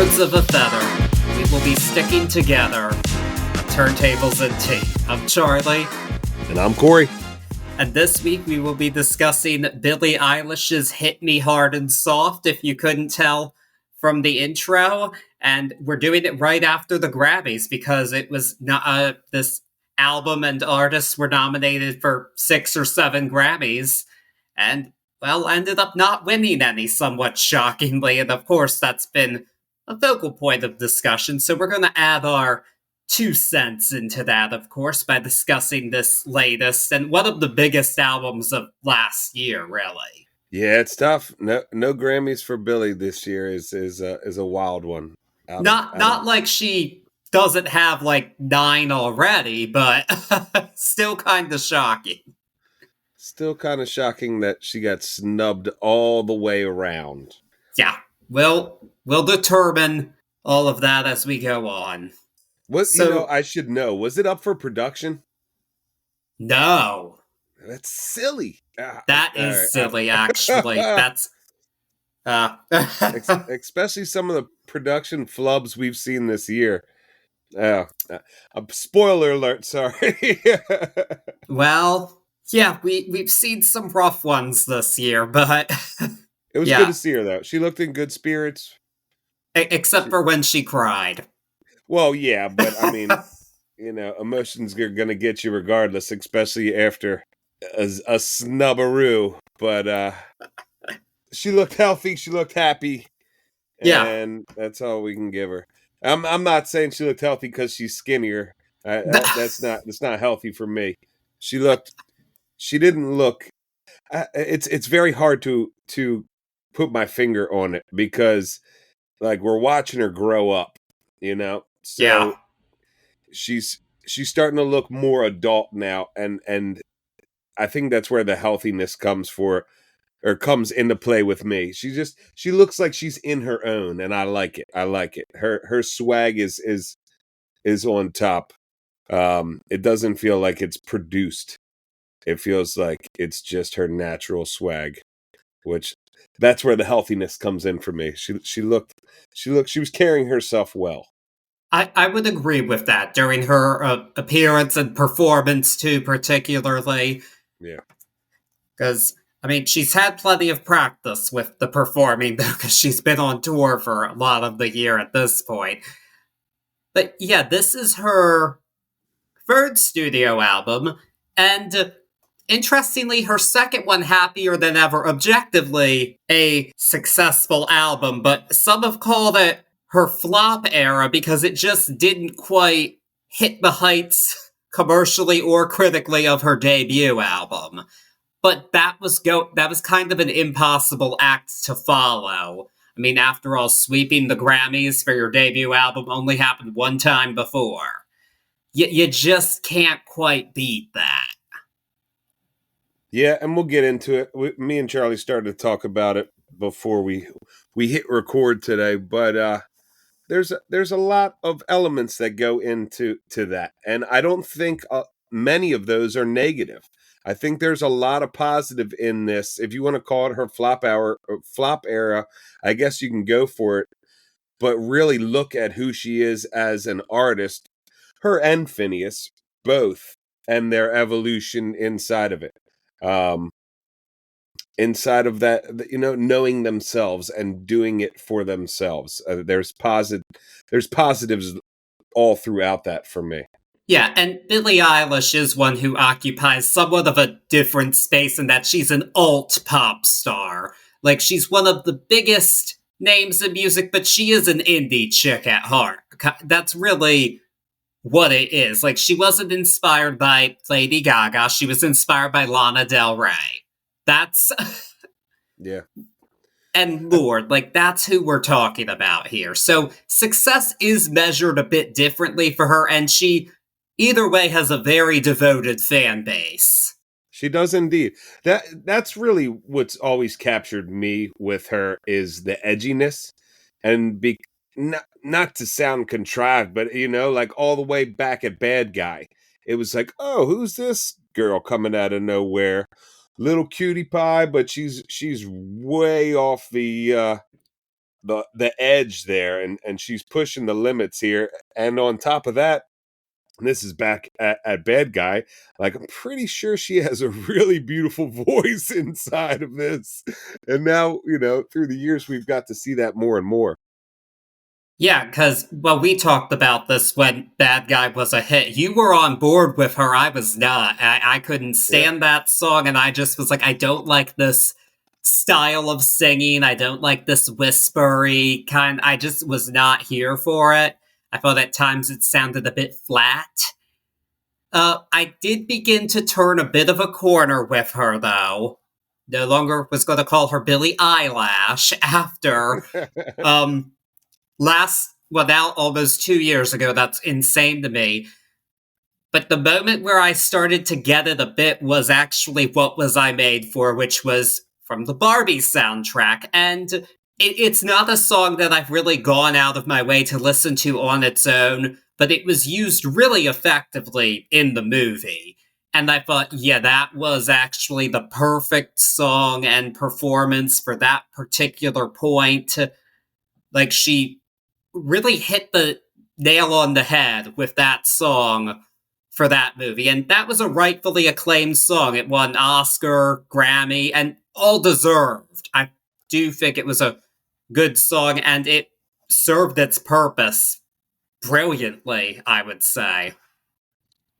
birds of a feather, we will be sticking together. Turntables and Tea. I'm Charlie. And I'm Cory. And this week we will be discussing Billie Eilish's Hit Me Hard and Soft, if you couldn't tell from the intro. And we're doing it right after the Grammys because it was not this album and artists were nominated for 6 or 7 Grammys. And, well, ended up not winning any, somewhat shockingly. And of course, that's been a focal point of discussion. So we're going to add our 2 cents into that, of course, by discussing this latest and one of the biggest albums of last year, really. Yeah, it's tough. No Grammys for Billie this year is a wild one. Not like she doesn't have like 9 already, but still kind of shocking. Still kind of shocking that she got snubbed all the way around. Yeah, we'll determine all of that as we go on. I should know. Was it up for production? No. That's silly. That is silly, actually. That's especially some of the production flubs we've seen this year. Spoiler alert, sorry. Well, yeah, we've seen some rough ones this year, but it was good to see her, though. She looked in good spirits. Except for when she cried. Well, yeah, but I mean, emotions are going to get you regardless, especially after a snubbaroo. But she looked healthy. She looked happy. And that's all we can give her. I'm not saying she looked healthy because she's skinnier. That's not healthy for me. She didn't look. It's very hard to put my finger on it because, like, we're watching her grow up, So she's starting to look more adult now, and I think that's where the healthiness comes into play with me. She looks like she's in her own, and I like it. Her swag is on top. It doesn't feel like it's produced. It feels like it's just her natural swag, which that's where the healthiness comes in for me. She was carrying herself well. I would agree with that during her appearance and performance too, particularly. Yeah. Because, I mean, she's had plenty of practice with the performing, though, because she's been on tour for a lot of the year at this point. But yeah, this is her 3rd studio album, and interestingly, her 2nd one, Happier Than Ever, objectively a successful album, but some have called it her flop era because it just didn't quite hit the heights commercially or critically of her debut album. But that was kind of an impossible act to follow. I mean, after all, sweeping the Grammys for your debut album only happened one time before. You just can't quite beat that. Yeah, and we'll get into it. Me and Charlie started to talk about it before we hit record today, but there's a lot of elements that go into that, and I don't think many of those are negative. I think there's a lot of positive in this. If you want to call it her flop era, I guess you can go for it. But really look at who she is as an artist, her and Finneas, both, and their evolution inside of it. Inside of that, knowing themselves and doing it for themselves. There's positives all throughout that for me. Yeah, and Billie Eilish is one who occupies somewhat of a different space in that she's an alt pop star. Like, she's one of the biggest names in music, but she is an indie chick at heart. That's really what it is. Like, she wasn't inspired by Lady Gaga, she was inspired by Lana Del Rey. That's... yeah. And Lord, like, that's who we're talking about here. So, success is measured a bit differently for her, and she, either way, has a very devoted fan base. She does indeed. That's really what's always captured me with her is the edginess, and not to sound contrived, but like all the way back at Bad Guy, it was like, oh, who's this girl coming out of nowhere? Little cutie pie, but she's way off the the edge there, and she's pushing the limits here. And on top of that, this is back at Bad Guy. Like, I'm pretty sure she has a really beautiful voice inside of this. And now, through the years, we've got to see that more and more. Yeah, because, well, we talked about this when Bad Guy was a hit. You were on board with her, I was not. I couldn't stand that song, and I just was like, I don't like this style of singing. I don't like this whispery kind. I just was not here for it. I thought at times it sounded a bit flat. I did begin to turn a bit of a corner with her, though. No longer was going to call her Billie Eilish after now almost 2 years ago. That's insane to me. But the moment where I started to get it a bit was actually What Was I Made For, which was from the Barbie soundtrack. And it's not a song that I've really gone out of my way to listen to on its own, but it was used really effectively in the movie. And I thought, yeah, that was actually the perfect song and performance for that particular point. Like, she really hit the nail on the head with that song for that movie. And that was a rightfully acclaimed song. It won Oscar, Grammy, and all deserved. I do think it was a good song, and it served its purpose brilliantly, I would say.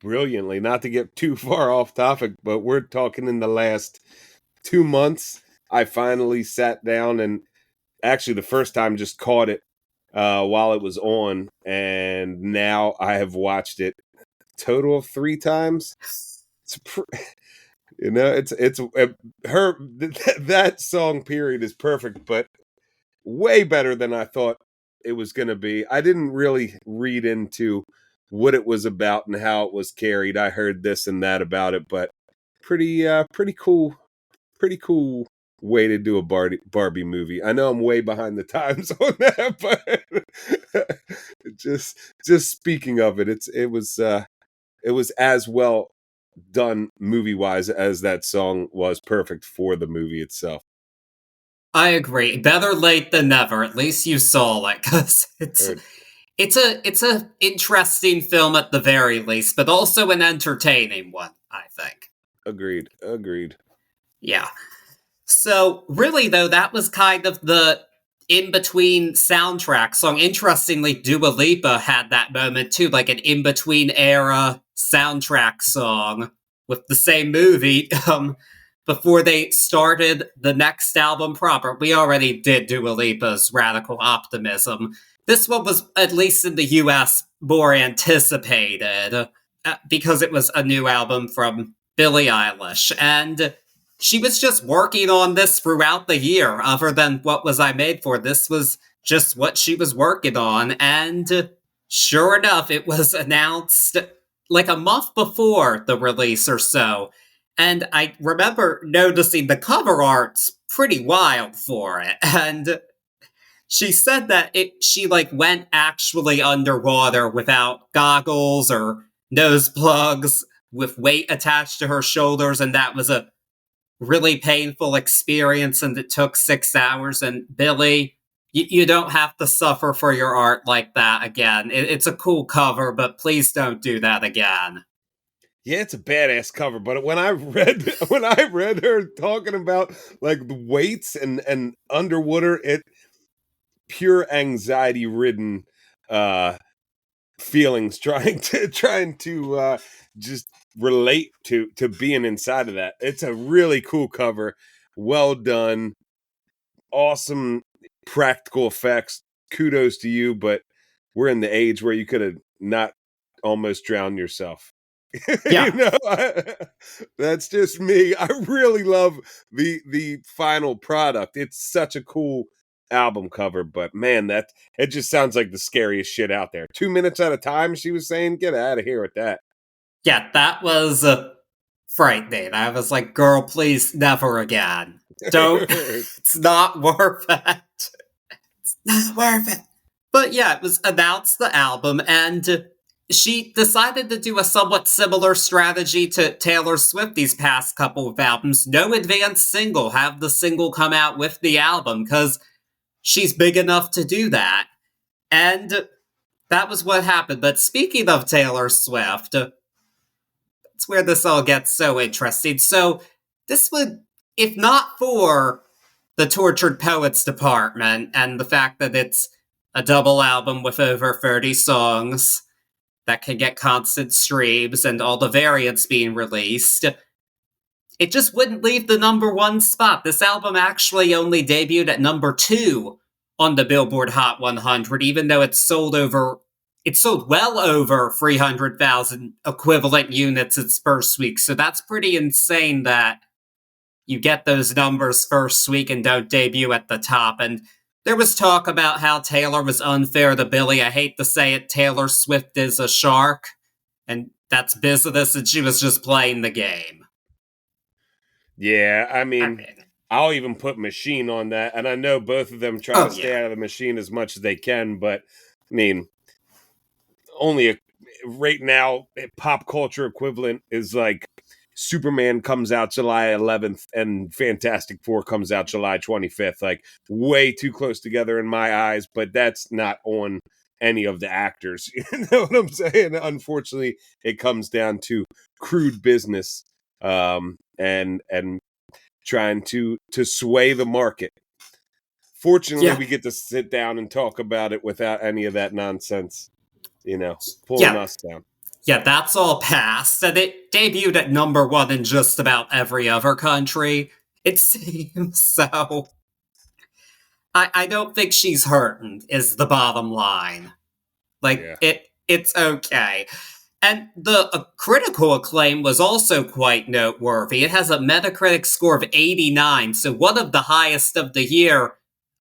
Brilliantly. Not to get too far off topic, but we're talking in the last 2 months. I finally sat down and actually the first time just caught it while it was on, and now I have watched it total of 3 times. It's her that song period is perfect, but way better than I thought it was going to be. I didn't really read into what it was about and how it was carried. I heard this and that about it, but pretty cool way to do a Barbie movie. I know I'm way behind the times on that, but just speaking of it, it was as well done movie wise as that song was perfect for the movie itself. I agree. Better late than never. At least you saw it, because it's a interesting film at the very least, but also an entertaining one, I think. Agreed. Yeah. So, really, though, that was kind of the in-between soundtrack song. Interestingly, Dua Lipa had that moment, too, like an in-between era soundtrack song with the same movie, before they started the next album proper. We already did Dua Lipa's Radical Optimism. This one was, at least in the US, more anticipated, because it was a new album from Billie Eilish, and she was just working on this throughout the year. Other than What Was I Made For, this was just what she was working on, and sure enough, it was announced like a month before the release or so. And I remember noticing the cover art's pretty wild for it, and she said that she went actually underwater without goggles or nose plugs, with weight attached to her shoulders, and that was a really painful experience, and it took 6 hours. And Billie, you don't have to suffer for your art like that again. It's a cool cover, but please don't do that again. Yeah, it's a badass cover, but when I read her talking about like the weights and underwater, it pure anxiety ridden feelings trying to just relate to being inside of that. It's a really cool cover, well done, awesome practical effects. Kudos to you, but we're in the age where you could have not almost drowned yourself. Yeah. That's just me. I really love the final product. It's such a cool album cover, but man, that it just sounds like the scariest shit out there. 2 minutes at a time, she was saying. Get out of here with that. Yeah, that was frightening. I was like, girl, please, never again. Don't. It's not worth it. It's not worth it. But yeah, it was announced the album, and she decided to do a somewhat similar strategy to Taylor Swift these past couple of albums. No advanced single. Have the single come out with the album, because she's big enough to do that. And that was what happened. But speaking of Taylor Swift, it's where this all gets so interesting. So this would, if not for the Tortured Poets Department and the fact that it's a double album with over 30 songs that can get constant streams and all the variants being released, it just wouldn't leave the number one spot. This album actually only debuted at number 2 on the Billboard Hot 100, even though it sold well over 300,000 equivalent units its first week. So that's pretty insane that you get those numbers first week and don't debut at the top. And there was talk about how Taylor was unfair to Billie. I hate to say it, Taylor Swift is a shark, and that's business, and she was just playing the game. Yeah, I mean, I'll even put Machine on that, and I know both of them try to stay out of the Machine as much as they can, but, I mean, right now, pop culture equivalent is like Superman comes out July 11th and Fantastic Four comes out July 25th. Like, way too close together in my eyes, but that's not on any of the actors. You know what I'm saying? Unfortunately, it comes down to crude business and trying to sway the market. Fortunately, we get to sit down and talk about it without any of that nonsense, pulling us down. Yeah, that's all past. And it debuted at number 1 in just about every other country, it seems. So I don't think she's hurting, is the bottom line. It's okay. And the critical acclaim was also quite noteworthy. It has a Metacritic score of 89, so one of the highest of the year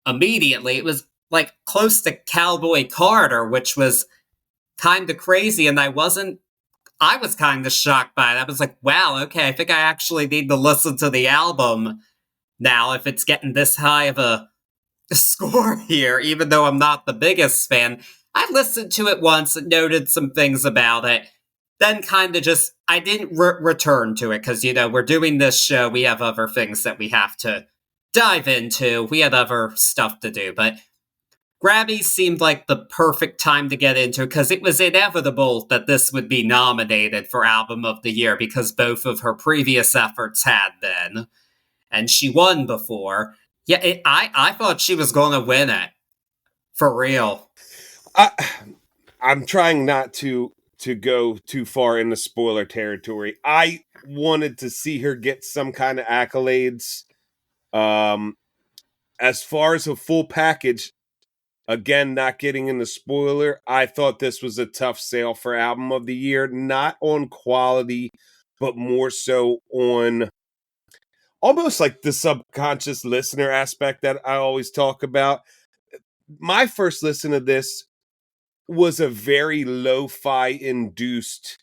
immediately. It was like close to Cowboy Carter, which was kind of crazy, and I was kind of shocked by it. I was like, wow, okay, I think I actually need to listen to the album now if it's getting this high of a score here, even though I'm not the biggest fan. I listened to it once and noted some things about it, then kind of just, I didn't return to it, because, we're doing this show, we have other things that we have to dive into, we had other stuff to do, but Grammys seemed like the perfect time to get into, because it was inevitable that this would be nominated for Album of the Year, because both of her previous efforts had been, and she won before. Yeah, I thought she was going to win it. For real. I'm trying not to go too far into spoiler territory. I wanted to see her get some kind of accolades. As far as a full package, again, not getting in the spoiler, I thought this was a tough sale for Album of the Year, not on quality, but more so on almost like the subconscious listener aspect that I always talk about. My first listen to this was a very lo-fi induced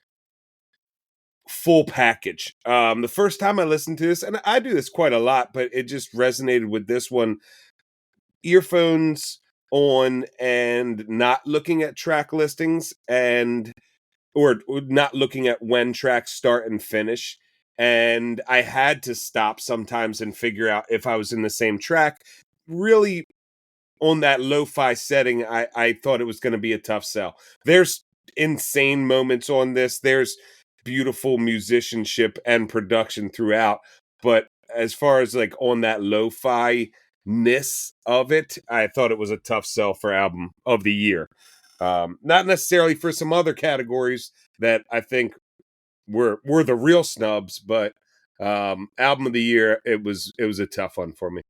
full package. The first time I listened to this, and I do this quite a lot, but it just resonated with this one. Earphones on and not looking at track listings or not looking at when tracks start and finish. And I had to stop sometimes and figure out if I was in the same track. Really, on that lo-fi setting, I thought it was going to be a tough sell. There's insane moments on this. There's beautiful musicianship and production throughout. But as far as like on that lo-fi-ness of it, I thought it was a tough sell for Album of the Year. Not necessarily for some other categories that I think were the real snubs, but Album of the Year, it was a tough one for me.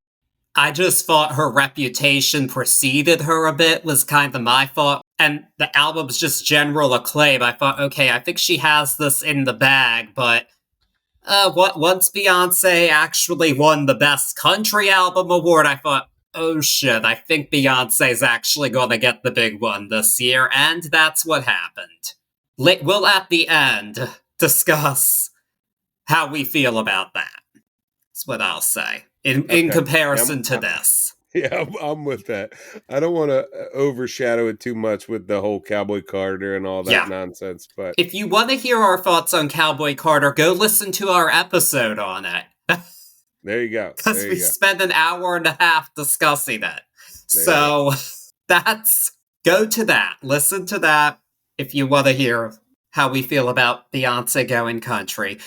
I just thought her reputation preceded her a bit, was kind of my thought. And the album's just general acclaim. I thought, okay, I think she has this in the bag, but once Beyonce actually won the Best Country Album Award, I thought, oh shit, I think Beyonce's actually going to get the big one this year, and that's what happened. We'll, at the end, discuss how we feel about that. That's what I'll say. In comparison to this. Yeah, I'm with that. I don't want to overshadow it too much with the whole Cowboy Carter and all that nonsense. But if you want to hear our thoughts on Cowboy Carter, go listen to our episode on it. There you go. Because we spent an hour and a half discussing it. So that's go to that. Listen to that if you want to hear how we feel about Beyonce going country.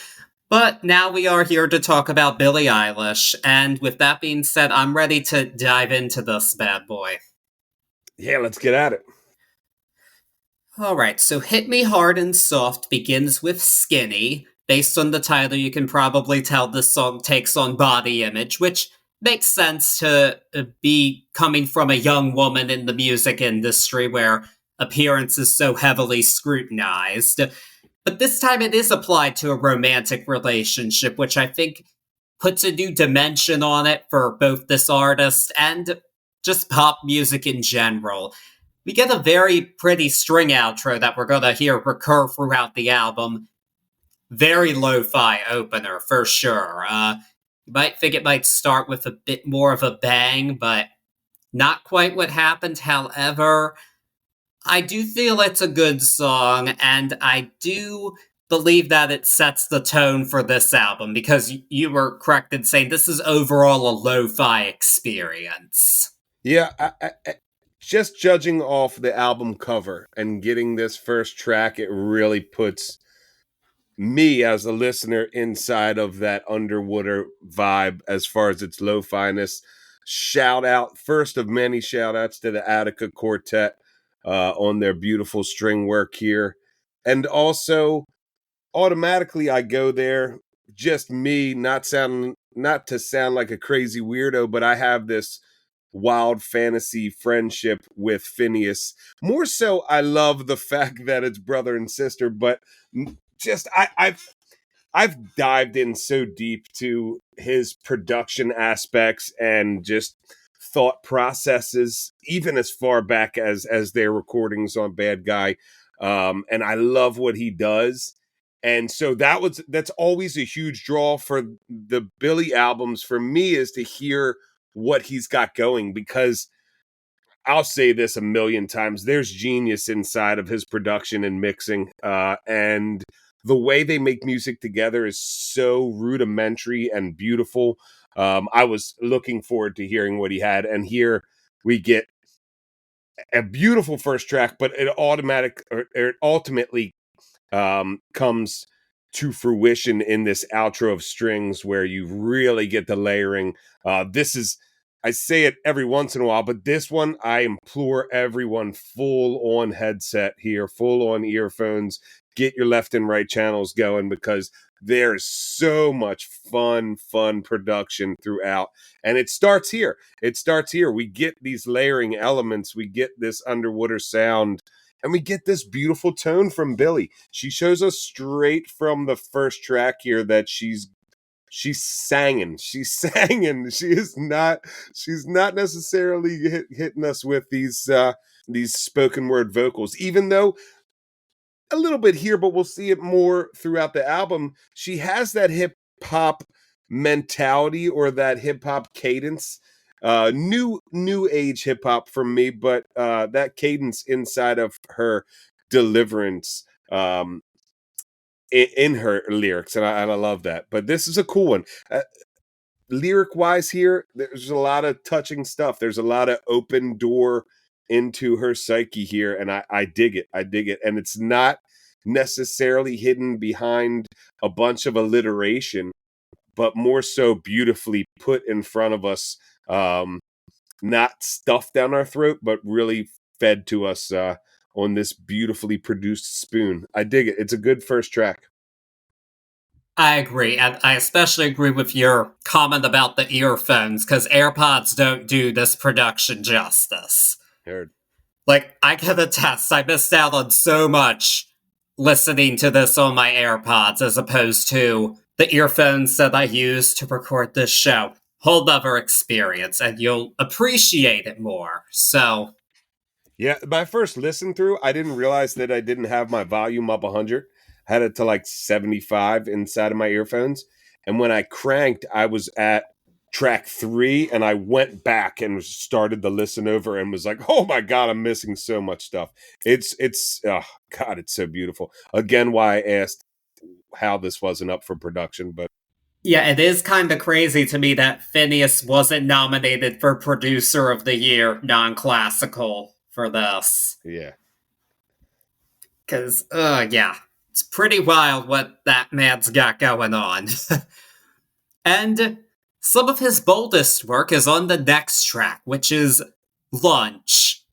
But now we are here to talk about Billie Eilish, and with that being said, I'm ready to dive into this bad boy. Yeah, let's get at it. Alright, so Hit Me Hard and Soft begins with Skinny. Based on the title, you can probably tell this song takes on body image, which makes sense to be coming from a young woman in the music industry where appearance is so heavily scrutinized. But this time it is applied to a romantic relationship, which I think puts a new dimension on it for both this artist and just pop music in general. We get a very pretty string outro that we're going to hear recur throughout the album. Very lo-fi opener, for sure. You might think it might start with a bit more of a bang, but not quite what happened. However, I do feel it's a good song, and I do believe that it sets the tone for this album, because you were correct in saying this is overall a lo-fi experience. Yeah, just judging off the album cover and getting this first track, it really puts me as a listener inside of that Underwater vibe as far as its lo-fi-ness. Shout out, first of many shout outs to the Attica Quartet on their beautiful string work here. And also, automatically I go there, just me, not to sound like a crazy weirdo, but I have this wild fantasy friendship with Finneas. More so, I love the fact that it's brother and sister, but just I've dived in so deep to his production aspects and just thought processes, even as far back as their recordings on Bad Guy, and I love what he does. And so that's always a huge draw for the Billy albums for me, is to hear what he's got going, because I'll say this a million times, there's genius inside of his production and mixing, and the way they make music together is so rudimentary and beautiful. I was looking forward to hearing what he had, and here we get a beautiful first track, but it ultimately comes to fruition in this outro of strings where you really get the layering. This is, I say it every once in a while, but this one, I implore everyone, full on headset here, full on earphones, get your left and right channels going, because there's so much fun production throughout. And it starts here. We get these layering elements. We get this underwater sound, and we get this beautiful tone from Billie. She shows us straight from the first track here that she's singing. She's singing. She's not necessarily hitting us with these spoken word vocals, even though a little bit here, but we'll see it more throughout the album. She has that hip hop mentality, or that hip hop cadence. New age hip hop for me, but that cadence inside of her deliverance in her lyrics, and I love that. But this is a cool one. Lyric wise here, there's a lot of touching stuff. There's a lot of open door into her psyche here, and I dig it. And it's not necessarily hidden behind a bunch of alliteration, but more so beautifully put in front of us, not stuffed down our throat, but really fed to us on this beautifully produced spoon. I dig it. It's a good first track. I agree, and I especially agree with your comment about the earphones, because AirPods don't do this production justice. Heard. Like, I can attest, I missed out on so much listening to this on my AirPods as opposed to the earphones that I use to record this show. Whole other experience, and you'll appreciate it more. So, yeah, my first listen through, I didn't realize that I didn't have my volume up 100. I had it to like 75 inside of my earphones. And when I cranked, I was at track 3, and I went back and started the listen over and was like, oh my God, I'm missing so much stuff. It's oh God, it's so beautiful. Again, why I asked how this wasn't up for production, but Yeah, it is kind of crazy to me that Finneas wasn't nominated for Producer of the Year non-classical for this. Yeah. Because, yeah, it's pretty wild what that man's got going on. And some of his boldest work is on the next track, which is Lunch,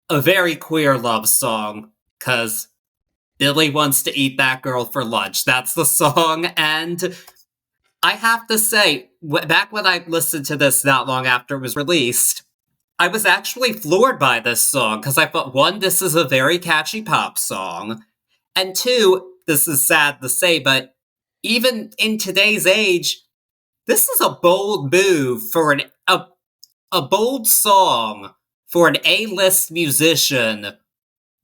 a very queer love song, because Billy wants to eat that girl for lunch. That's the song, and I have to say, back when I listened to this not long after it was released, I was actually floored by this song because I thought, one, this is a very catchy pop song, and two, this is sad to say, but even in today's age, this is a bold move for a bold song for an A-list musician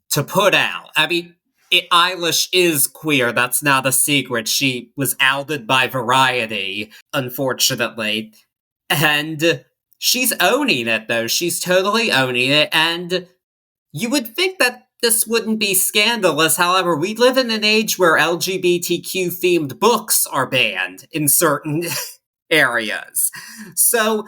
to put out. I mean, Eilish is queer. That's not a secret. She was outed by Variety, unfortunately. And she's owning it, though. She's totally owning it. And you would think that this wouldn't be scandalous. However, we live in an age where LGBTQ themed books are banned in certain areas. So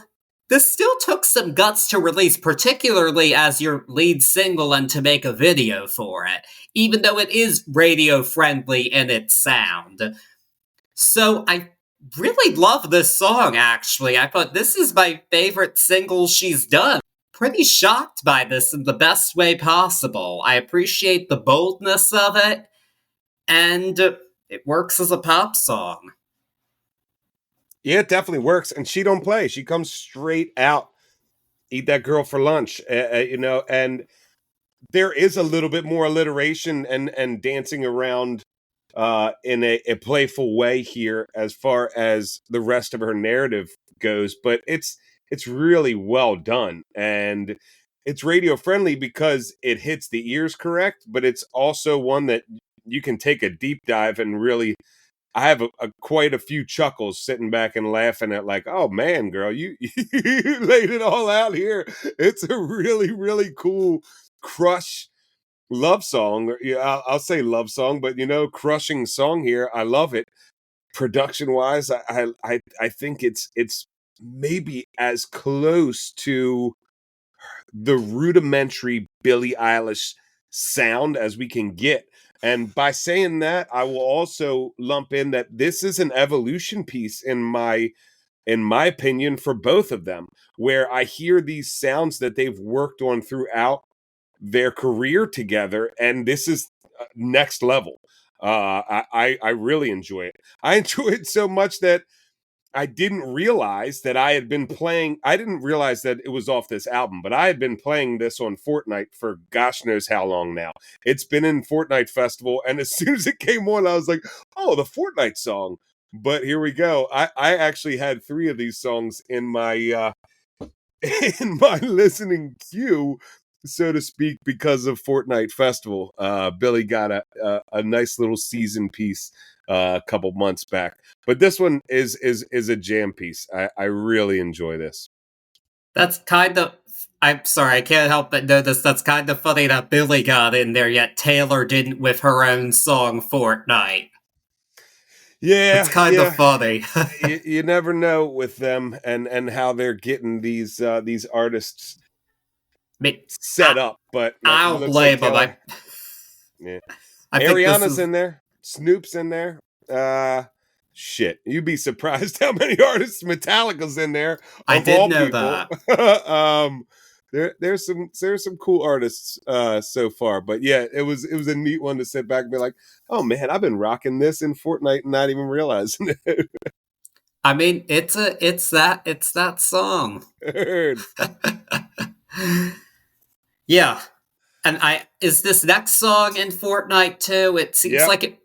this still took some guts to release, particularly as your lead single and to make a video for it, even though it is radio friendly in its sound. So I really love this song, actually. I thought this is my favorite single she's done. Pretty shocked by this in the best way possible. I appreciate the boldness of it, and it works as a pop song. Yeah, it definitely works. And she don't play. She comes straight out. Eat that girl for lunch, and there is a little bit more alliteration and dancing around in a playful way here as far as the rest of her narrative goes, but it's really well done, and it's radio friendly because it hits the ears correct, but it's also one that you can take a deep dive and really. I have quite a few chuckles sitting back and laughing at, like, oh man, girl, you, you laid it all out here. It's a really, really cool crush love song. Yeah, I'll say love song, but crushing song here. I love it. Production wise, I think it's maybe as close to the rudimentary Billie Eilish sound as we can get. And by saying that, I will also lump in that this is an evolution piece in my opinion for both of them, where I hear these sounds that they've worked on throughout their career together, and this is next level. I really enjoy it. I enjoy it so much that I didn't realize that I had been playing. I didn't realize that it was off this album, but I had been playing this on Fortnite for gosh knows how long now. It's been in Fortnite Festival, and as soon as it came on, I was like, "Oh, the Fortnite song." But here we go. I actually had 3 of these songs in my in my listening queue, so to speak, because of Fortnite Festival. Billy got a nice little season piece a couple months back, but this one is a jam piece. I really enjoy this. That's kind of. I'm sorry, I can't help but notice that's kind of funny that Billy got in there, yet Taylor didn't with her own song Fortnite. It's Yeah, kind of yeah. funny. You never know with them and how they're getting these artists set up, but I it don't looks like blame him. Taylor. Yeah. I think this Ariana's is. in there. Snoop's in there. Shit. You'd be surprised how many artists Metallica's in there. I Of did all know people. that. There's some cool artists so far. But yeah, it was a neat one to sit back and be like, oh man, I've been rocking this in Fortnite and not even realizing it. I mean, it's that song. Heard. Yeah. And is this next song in Fortnite too? It seems like it.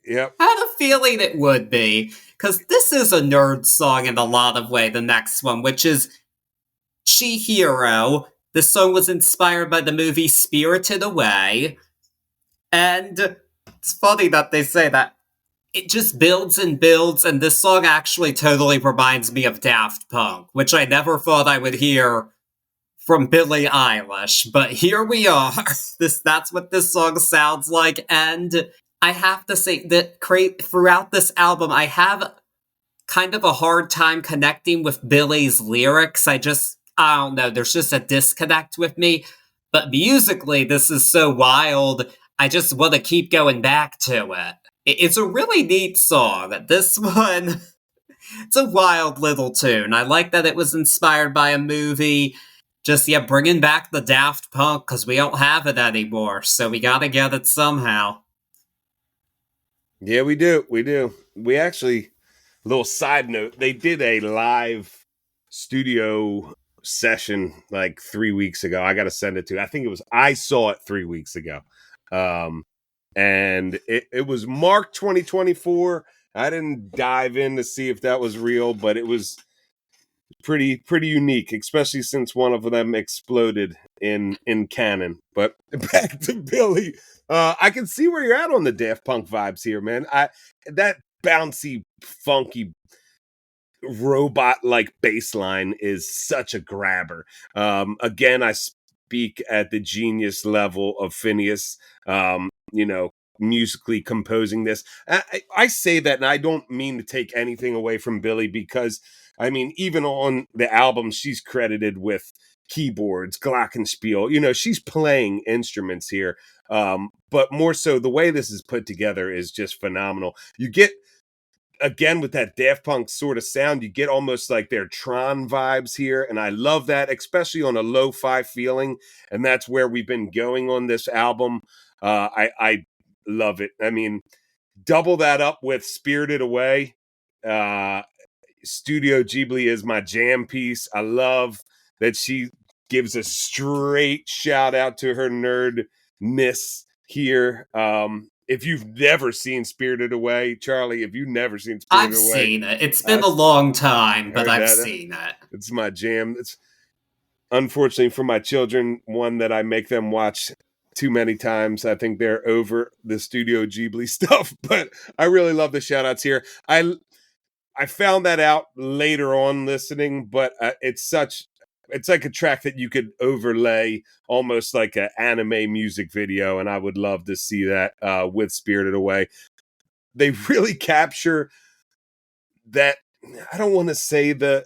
Yep. I had a feeling it would be, because this is a nerd song in a lot of ways, the next one, which is Chihiro. This song was inspired by the movie Spirited Away, and it's funny that they say that. It just builds and builds, and this song actually totally reminds me of Daft Punk, which I never thought I would hear from Billie Eilish, but here we are. That's what this song sounds like, and I have to say that throughout this album, I have kind of a hard time connecting with Billie's lyrics. I don't know, there's just a disconnect with me. But musically, this is so wild, I just want to keep going back to it. It's a really neat song. This one, it's a wild little tune. I like that it was inspired by a movie. Just, yeah, bringing back the Daft Punk, because we don't have it anymore, so we gotta get it somehow. Yeah, we do. We do. We actually, little side note, they did a live studio session like 3 weeks ago. I got to send it to you. I saw it 3 weeks ago. And it was Mark 2024. I didn't dive in to see if that was real, but it was pretty unique, especially since one of them exploded in canon. But back to Billie. I can see where you're at on the Daft Punk vibes here, man. That bouncy, funky, robot-like bass line is such a grabber. Again, I speak at the genius level of Finneas. Musically composing this. I say that, and I don't mean to take anything away from Billie, because I mean, even on the album, she's credited with keyboards, glockenspiel. She's playing instruments here. But more so, the way this is put together is just phenomenal. You get, again, with that Daft Punk sort of sound, you get almost like their Tron vibes here. And I love that, especially on a lo-fi feeling. And that's where we've been going on this album. I love it. I mean, double that up with Spirited Away. Studio Ghibli is my jam piece. I love that she gives a straight shout out to her nerdness here. If you've never seen Spirited Away, Charlie, if you've never seen Spirited Away, I've seen it. It's been a long time, but I've seen it. It's my jam. It's unfortunately for my children, one that I make them watch too many times. I think they're over the Studio Ghibli stuff, but I really love the shout outs here. I found that out later on listening, but it's like a track that you could overlay almost like an anime music video, and I would love to see that with Spirited Away. They really capture that. I don't want to say the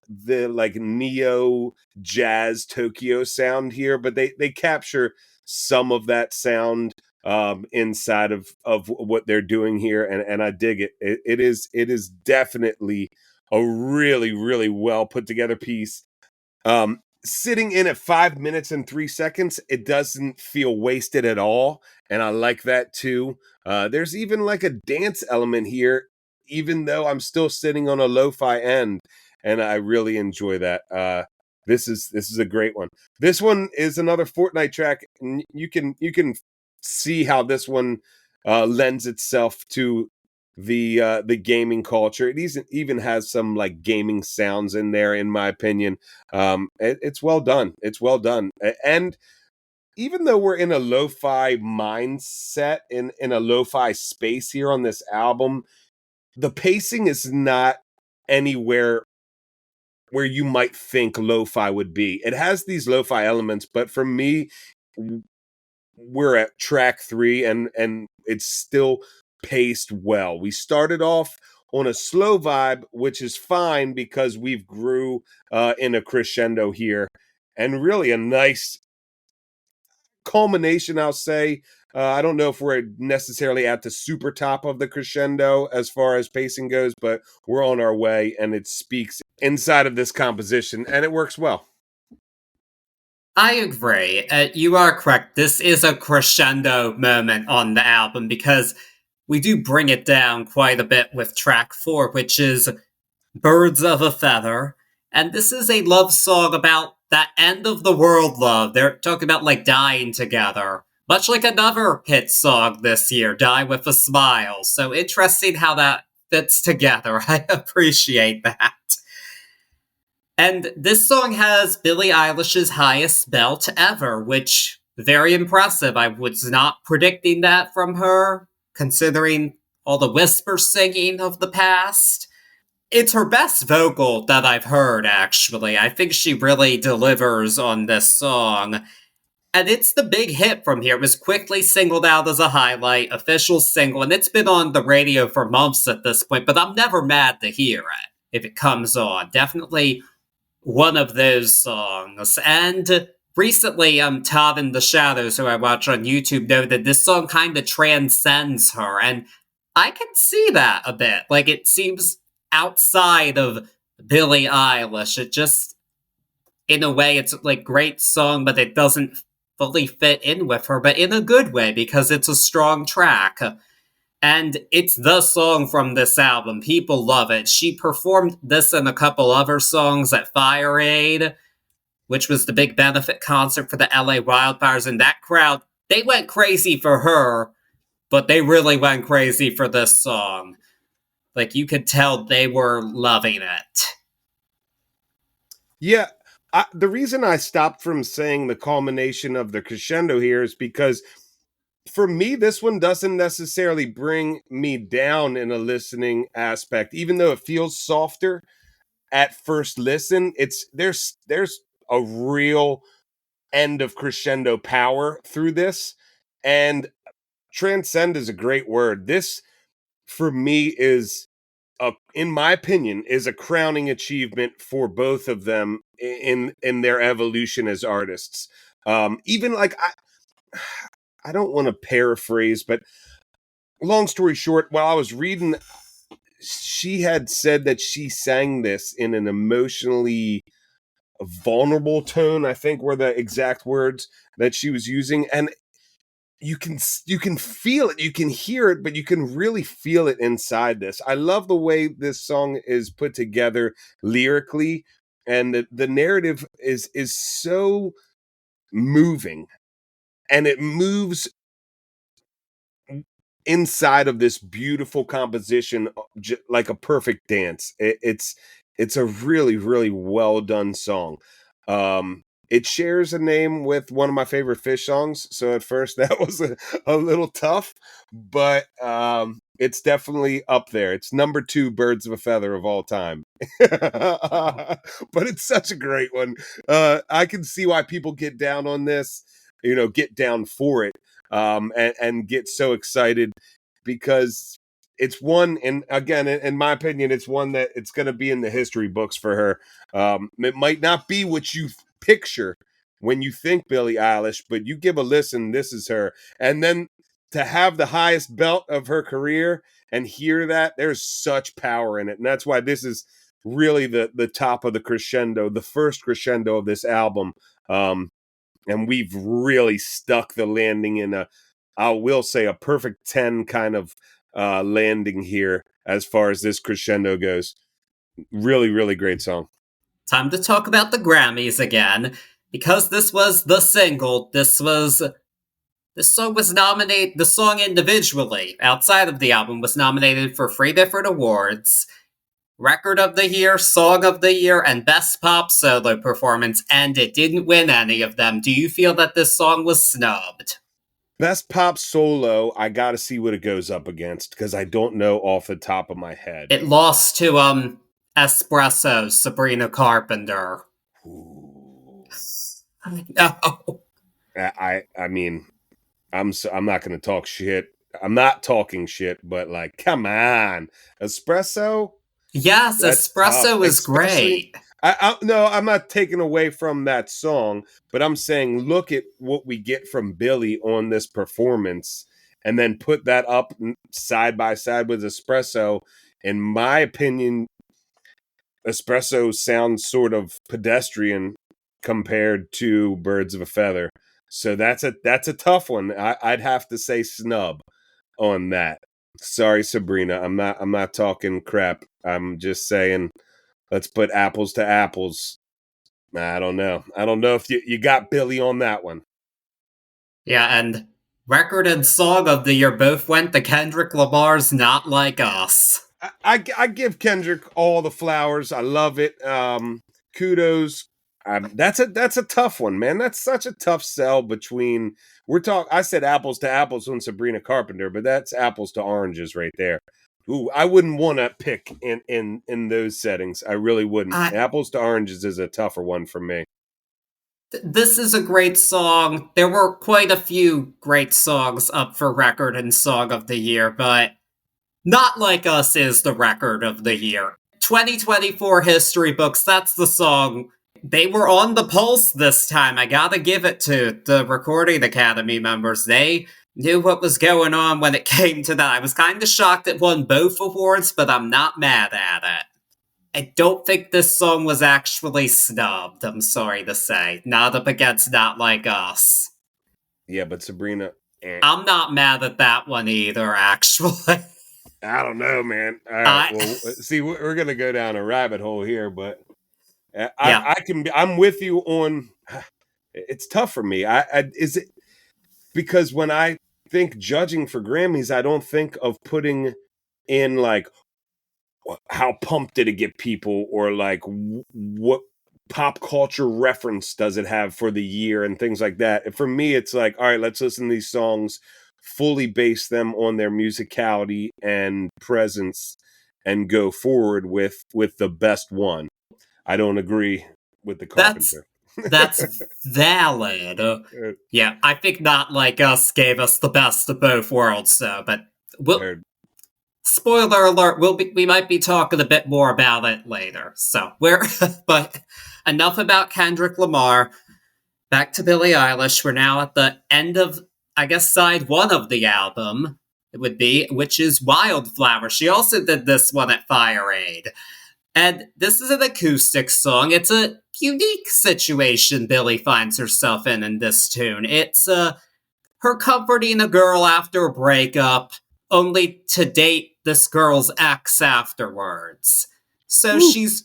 like neo jazz Tokyo sound here, but they capture some of that sound inside of what they're doing here, and I dig it. It is definitely a really, really well put together piece. Sitting in at 5 minutes and 3 seconds, it doesn't feel wasted at all, and I like that too. There's even like a dance element here, even though I'm still sitting on a lo-fi end, and I really enjoy that. This is a great one. This one is another Fortnite track. You can see how this one lends itself to the gaming culture. It even has some like gaming sounds in there, in my opinion. It's well done. It's well done. And even though we're in a lo-fi mindset, in a lo-fi space here on this album, the pacing is not anywhere where you might think lo-fi would be. It has these lo-fi elements, but for me, we're at track 3 and it's still paced well. We started off on a slow vibe, which is fine because we've grew in a crescendo here, and really a nice culmination, I'll say. I don't know if we're necessarily at the super top of the crescendo as far as pacing goes, but we're on our way, and it speaks inside of this composition, and it works well. I agree. You are correct. This is a crescendo moment on the album, because we do bring it down quite a bit with track 4, which is Birds of a Feather. And this is a love song about that end of the world love. They're talking about like dying together. Much like another hit song this year, Die With a Smile. So interesting how that fits together. I appreciate that. And this song has Billie Eilish's highest belt ever, which very impressive. I was not predicting that from her, considering all the whisper singing of the past. It's her best vocal that I've heard, actually. I think she really delivers on this song. And it's the big hit from here. It was quickly singled out as a highlight, official single, and it's been on the radio for months at this point, but I'm never mad to hear it. if it comes on. Definitely one of those songs. And recently, Todd in the Shadows, who I watch on YouTube, noted this song kind of transcends her. And I can see that a bit. Like, it seems outside of Billie Eilish. It just, in a way, it's like great song, but it doesn't fully fit in with her, but in a good way because it's a strong track. And it's the song from this album. People love it. She performed this and a couple other songs at Fire Aid, which was the big benefit concert for the LA wildfires. And that crowd, they went crazy for her, but they really went crazy for this song. Like, you could tell they were loving it. Yeah, the reason I stopped from saying the culmination of the crescendo here is because for me, this one doesn't necessarily bring me down in a listening aspect, even though it feels softer at first listen. There's a real end of crescendo power through this, and transcend is a great word. This, for me, is in my opinion, is a crowning achievement for both of them in their evolution as artists. Even like I don't want to paraphrase, but long story short, while I was reading, she had said that she sang this in an emotionally vulnerable tone, I think were the exact words that she was using. And you can feel it, you can hear it, but you can really feel it inside this. I love the way this song is put together lyrically, and the narrative is so moving, and it moves inside of this beautiful composition like a perfect dance. It's a really, really well done song. It shares a name with one of my favorite Fish songs, so at first that was a little tough, but it's definitely up there. It's number 2 Birds of a Feather of all time. But it's such a great one. I can see why people get down on this, get down for it, and get so excited, because it's one, and again, in my opinion, it's one that it's going to be in the history books for her. It might not be what you picture when you think Billie Eilish, but you give a listen, this is her. And then to have the highest belt of her career and hear that, there's such power in it. And that's why this is really the top of the crescendo, the first crescendo of this album. And we've really stuck the landing in I will say, a perfect 10 kind of landing here as far as this crescendo goes. Really, really great song. Time to talk about the Grammys again. Because this was the single, this song was nominated, the song individually, outside of the album, was nominated for 3 different awards. Record of the Year, Song of the Year, and Best Pop Solo Performance, and it didn't win any of them. Do you feel that this song was snubbed? Best Pop Solo, I gotta see what it goes up against, because I don't know off the top of my head. It lost to, Espresso's Sabrina Carpenter. Ooh. No. I mean, I'm not gonna talk shit. I'm not talking shit, but like, come on, Espresso. Yes, That's Espresso tough. is great. No, I'm not taking away from that song, but I'm saying look at what we get from Billie on this performance, and then put that up side by side with Espresso. In my opinion, Espresso sounds sort of pedestrian compared to Birds of a Feather. So that's a tough one. I'd have to say snub on that. Sorry, Sabrina. I'm not talking crap. I'm just saying, let's put apples to apples. I don't know. I don't know if you got Billie on that one. Yeah, and record and song of the year both went to Kendrick Lamar's Not Like Us. I give Kendrick all the flowers. I love it. Kudos. That's a tough one, man. That's such a tough sell between I said apples to apples on Sabrina Carpenter, but that's apples to oranges right there. Ooh, I wouldn't want to pick in those settings. I really wouldn't. Apples to oranges is a tougher one for me. This is a great song. There were quite a few great songs up for record and song of the year, but Not Like Us is the record of the year. 2024 history books, that's the song. They were on the pulse this time. I gotta give it to the Recording Academy members. They knew what was going on when it came to that. I was kind of shocked it won both awards, but I'm not mad at it. I don't think this song was actually snubbed, I'm sorry to say. Not up against Not Like Us. Yeah, but Sabrina... I'm not mad at that one either, actually. I don't know, man. All right, well, see, we're going to go down a rabbit hole here, but I'm with you on... It's tough for me. Is it... Because when I think judging for Grammys, I don't think of putting in, like, how pumped did it get people, or like what pop culture reference does it have for the year and things like that. For me, it's like, all right, let's listen to these songs, fully base them on their musicality and presence, and go forward with the best one. I don't agree with the Carpenter. That's valid. Yeah, I think Not Like Us gave us the best of both worlds, though, but spoiler alert, we might be talking a bit more about it later. So but enough about Kendrick Lamar. Back to Billie Eilish. We're now at the end of, I guess, side one of the album. It would be, which is Wildflower. She also did this one at Fire Aid. And this is an acoustic song. It's a unique situation Billie finds herself in this tune. It's her comforting a girl after a breakup, only to date this girl's ex afterwards. So she's,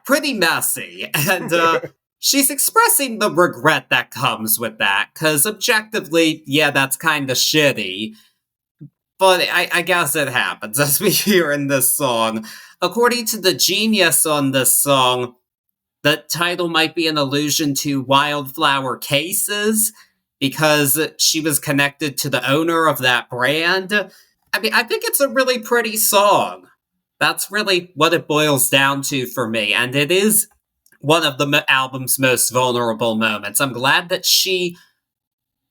pretty messy. And she's expressing the regret that comes with that, because objectively, that's kind of shitty. But I guess it happens, as we hear in this song. According to the genius on this song, the title might be an allusion to Wildflower Cases, because she was connected to the owner of that brand. I mean, I think it's a really pretty song. That's really what it boils down to for me, and it is one of the album's most vulnerable moments. I'm glad that she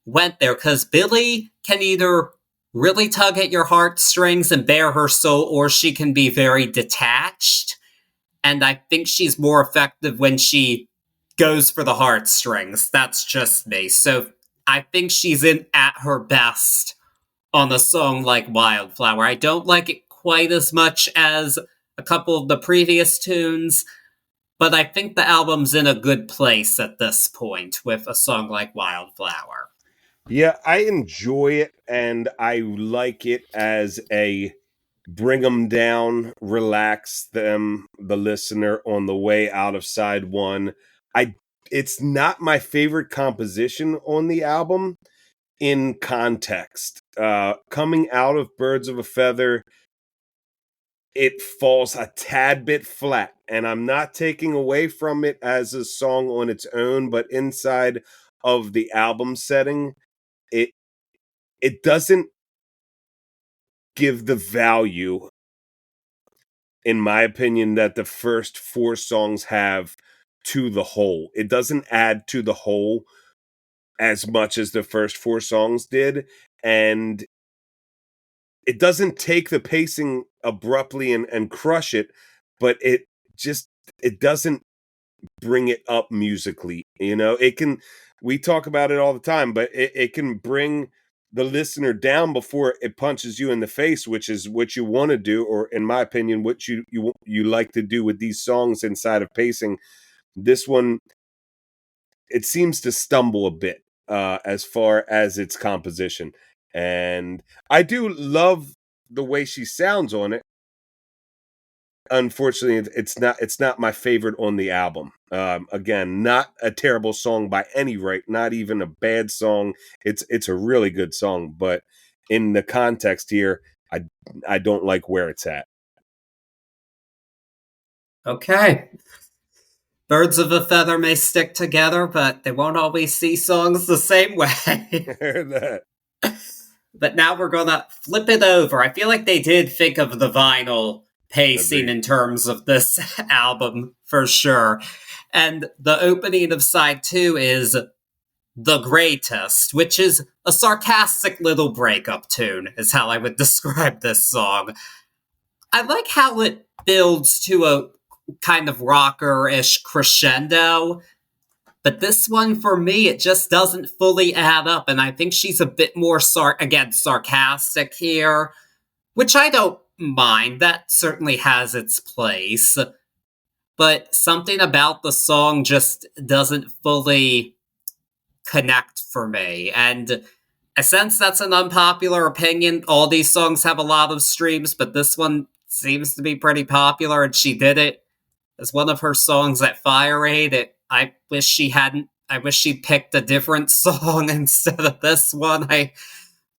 went there, because Billie can either really tug at your heartstrings and bare her soul, or she can be very detached. And I think she's more effective when she goes for the heartstrings. That's just me. So I think she's at her best on a song like Wildflower. I don't like it quite as much as a couple of the previous tunes, but I think the album's in a good place at this point with a song like Wildflower. Yeah, I enjoy it, and I like it as a bring them down, relax them, the listener, on the way out of side one. It's not my favorite composition on the album in context. Coming out of Birds of a Feather, it falls a tad bit flat, and I'm not taking away from it as a song on its own, but inside of the album setting, it doesn't give the value, in my opinion, that the first 4 songs have to the whole. It doesn't add to the whole as much as the first 4 songs did, and it doesn't take the pacing abruptly and crush it, but it doesn't bring it up musically. It can, we talk about it all the time, but it can bring the listener down before it punches you in the face, which is what you want to do, or in my opinion, what you like to do with these songs inside of pacing. This one, it seems to stumble a bit as far as its composition, and I do love the way she sounds on it. Unfortunately, it's not my favorite on the album. Again, not a terrible song by any right, not even a bad song. It's a really good song, but in the context here, I don't like where it's at. Okay. Birds of a feather may stick together, but they won't always see songs the same way. But now we're gonna flip it over. I feel like they did think of the vinyl pacing in terms of this album, for sure. And the opening of side 2 is The Greatest, which is a sarcastic little breakup tune, is how I would describe this song. I like how it builds to a kind of rocker-ish crescendo, but this one, for me, it just doesn't fully add up, and I think she's a bit more, sarcastic here, which I don't mind. That certainly has its place. But something about the song just doesn't fully connect for me. And I sense that's an unpopular opinion. All these songs have a lot of streams, but this one seems to be pretty popular, and she did it as one of her songs at Fire Aid. I wish she hadn't. I wish she picked a different song instead of this one. I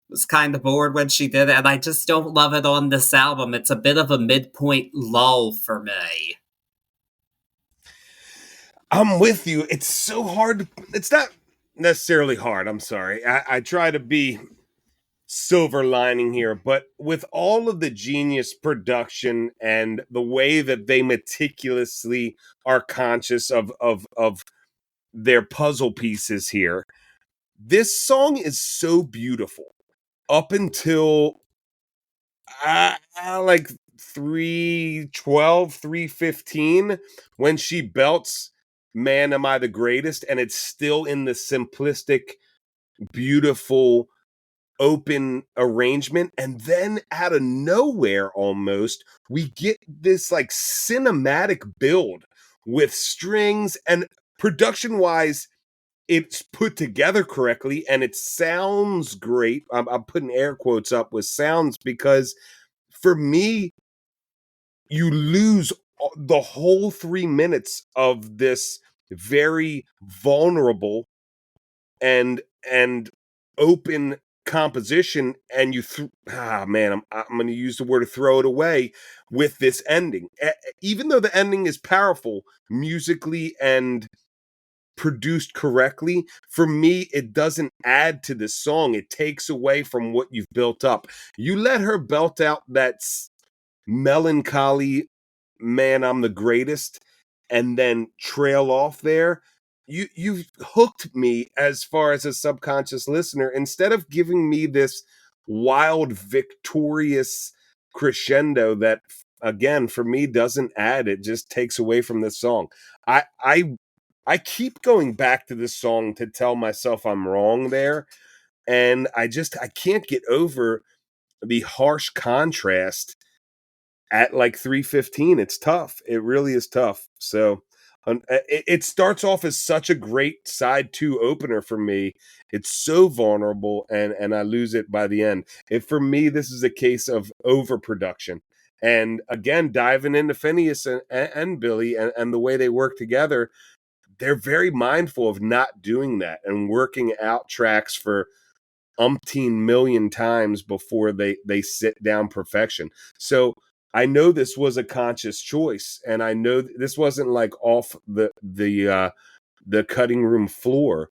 was kind of bored when she did it, and I just don't love it on this album. It's a bit of a midpoint lull for me. I'm with you. It's so hard. It's not necessarily hard. I'm sorry. I try to be silver lining here, but with all of the genius production and the way that they meticulously are conscious of their puzzle pieces here, this song is so beautiful up until like 3:12, 3:15, when she belts "Man Am I the Greatest," and it's still in the simplistic, beautiful, open arrangement. And then out of nowhere, almost, we get this like cinematic build with strings, and production wise, it's put together correctly and it sounds great. I'm putting air quotes up with sounds, because for me, you lose the whole 3 minutes of this very vulnerable and open composition, and I'm going to use the word to throw it away with this ending. Even though the ending is powerful musically and produced correctly, for me, it doesn't add to the song. It takes away from what you've built up. You let her belt out that melancholy "Man, I'm the Greatest," and then trail off there. You've hooked me as far as a subconscious listener, instead of giving me this wild victorious crescendo that, again, for me, doesn't add. It just takes away from this song. I keep going back to this song to tell myself I'm wrong there, and I can't get over the harsh contrast at like 3:15. It's tough. It really is tough. So it starts off as such a great side 2 opener for me. It's so vulnerable, and I lose it by the end. For me, this is a case of overproduction. And again, diving into Finneas and Billie, and the way they work together, they're very mindful of not doing that and working out tracks for umpteen million times before they sit down perfection. So I know this was a conscious choice, and I know this wasn't like off the cutting room floor,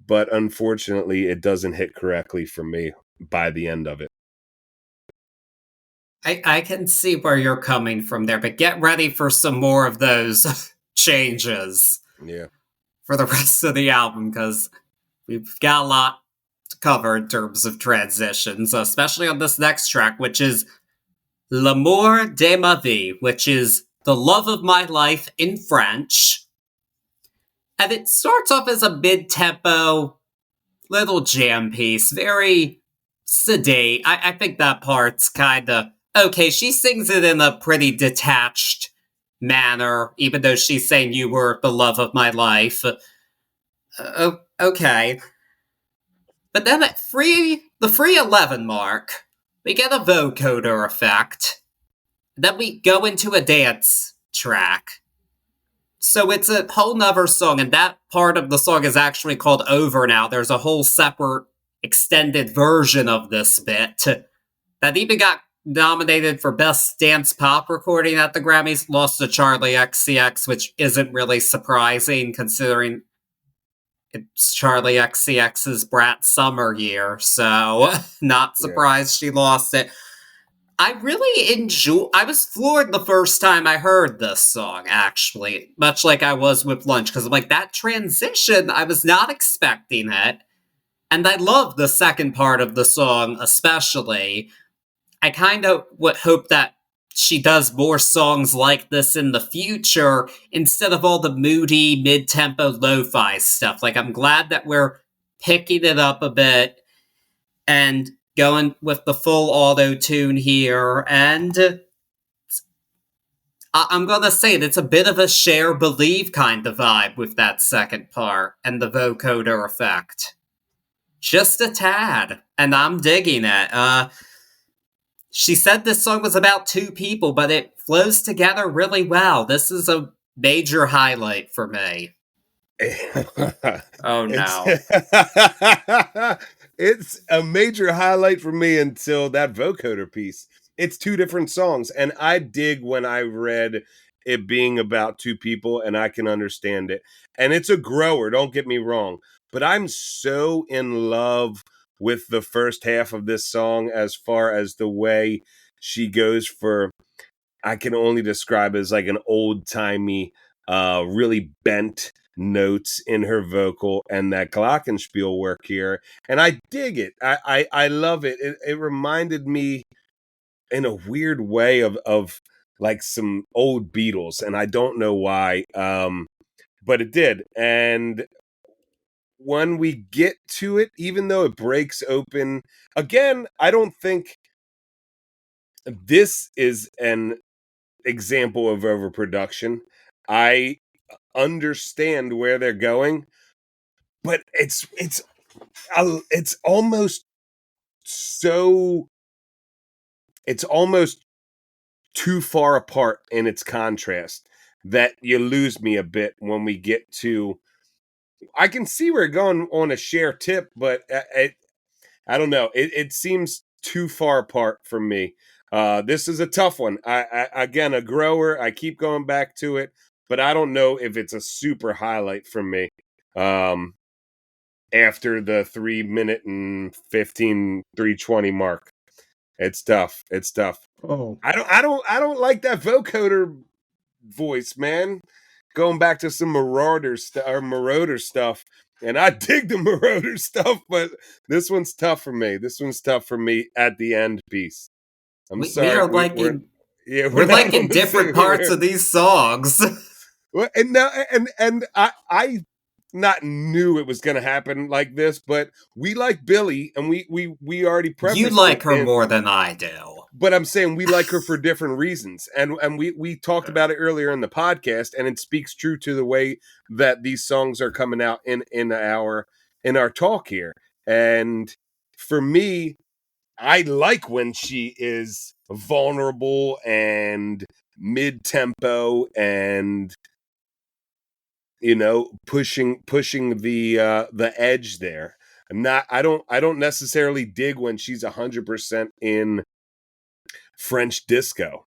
but unfortunately, it doesn't hit correctly for me by the end of it. I can see where you're coming from there, but get ready for some more of those changes. Yeah. For the rest of the album, because we've got a lot to cover in terms of transitions, especially on this next track, which is L'amour de ma vie, which is the love of my life in French. And it starts off as a mid-tempo little jam piece, very sedate. I think that part's kind of okay. She sings it in a pretty detached manner, even though she's saying you were the love of my life. Okay. But then at the 3:11 mark, we get a vocoder effect. Then we go into a dance track. So it's a whole nother song, and that part of the song is actually called Over Now. There's a whole separate extended version of this bit that even got nominated for Best Dance Pop Recording at the Grammys, lost to Charlie XCX, which isn't really surprising considering it's Charlie XCX's Brat Summer year, so not surprised she lost it. I was floored the first time I heard this song, actually, much like I was with Lunch, because like that transition, I was not expecting it, and I love the second part of the song especially. I kind of would hope that she does more songs like this in the future instead of all the moody, mid-tempo, lo-fi stuff. Like, I'm glad that we're picking it up a bit and going with the full auto-tune here. And I'm gonna say it, it's a bit of a Share Believe kind of vibe with that second part and the vocoder effect. Just a tad. And I'm digging it. She said this song was about two people, but it flows together really well. This is a major highlight for me. Oh no. It's a major highlight for me until that vocoder piece. It's two different songs, and I dig when I read it being about two people, and I can understand it. And it's a grower, don't get me wrong, but I'm so in love with the first half of this song as far as the way she goes for, I can only describe it as like an old-timey, really bent notes in her vocal and that glockenspiel work here. And I dig it. I love it. It reminded me in a weird way of like some old Beatles, and I don't know why. But it did. And when we get to it, even though it breaks open, again, I don't think this is an example of overproduction. I understand where they're going, but it's almost so, it's almost too far apart in its contrast that you lose me a bit when we get to. I can see we're going on a share tip, but I don't know. It seems too far apart from me. This is a tough one. I again, a grower. I keep going back to it, but I don't know if it's a super highlight for me. After the 3 minute and 3:20 mark, it's tough. It's tough. Oh. I don't like that vocoder voice, man. Going back to some Marauder stuff, and I dig the Marauder stuff, but this one's tough for me. This one's tough for me at the end piece. I'm We sorry, are liking we're not on liking the different same parts of these songs. Well, and now and I not knew it was going to happen like this, but we like Billie, and we already You prefaced like it. her more than I do. But I'm saying we like her for different reasons, and we talked about it earlier in the podcast, and it speaks true to the way that these songs are coming out in our talk here. And for me, I like when she is vulnerable and mid tempo and pushing the edge there. I don't necessarily dig when she's 100% in French disco.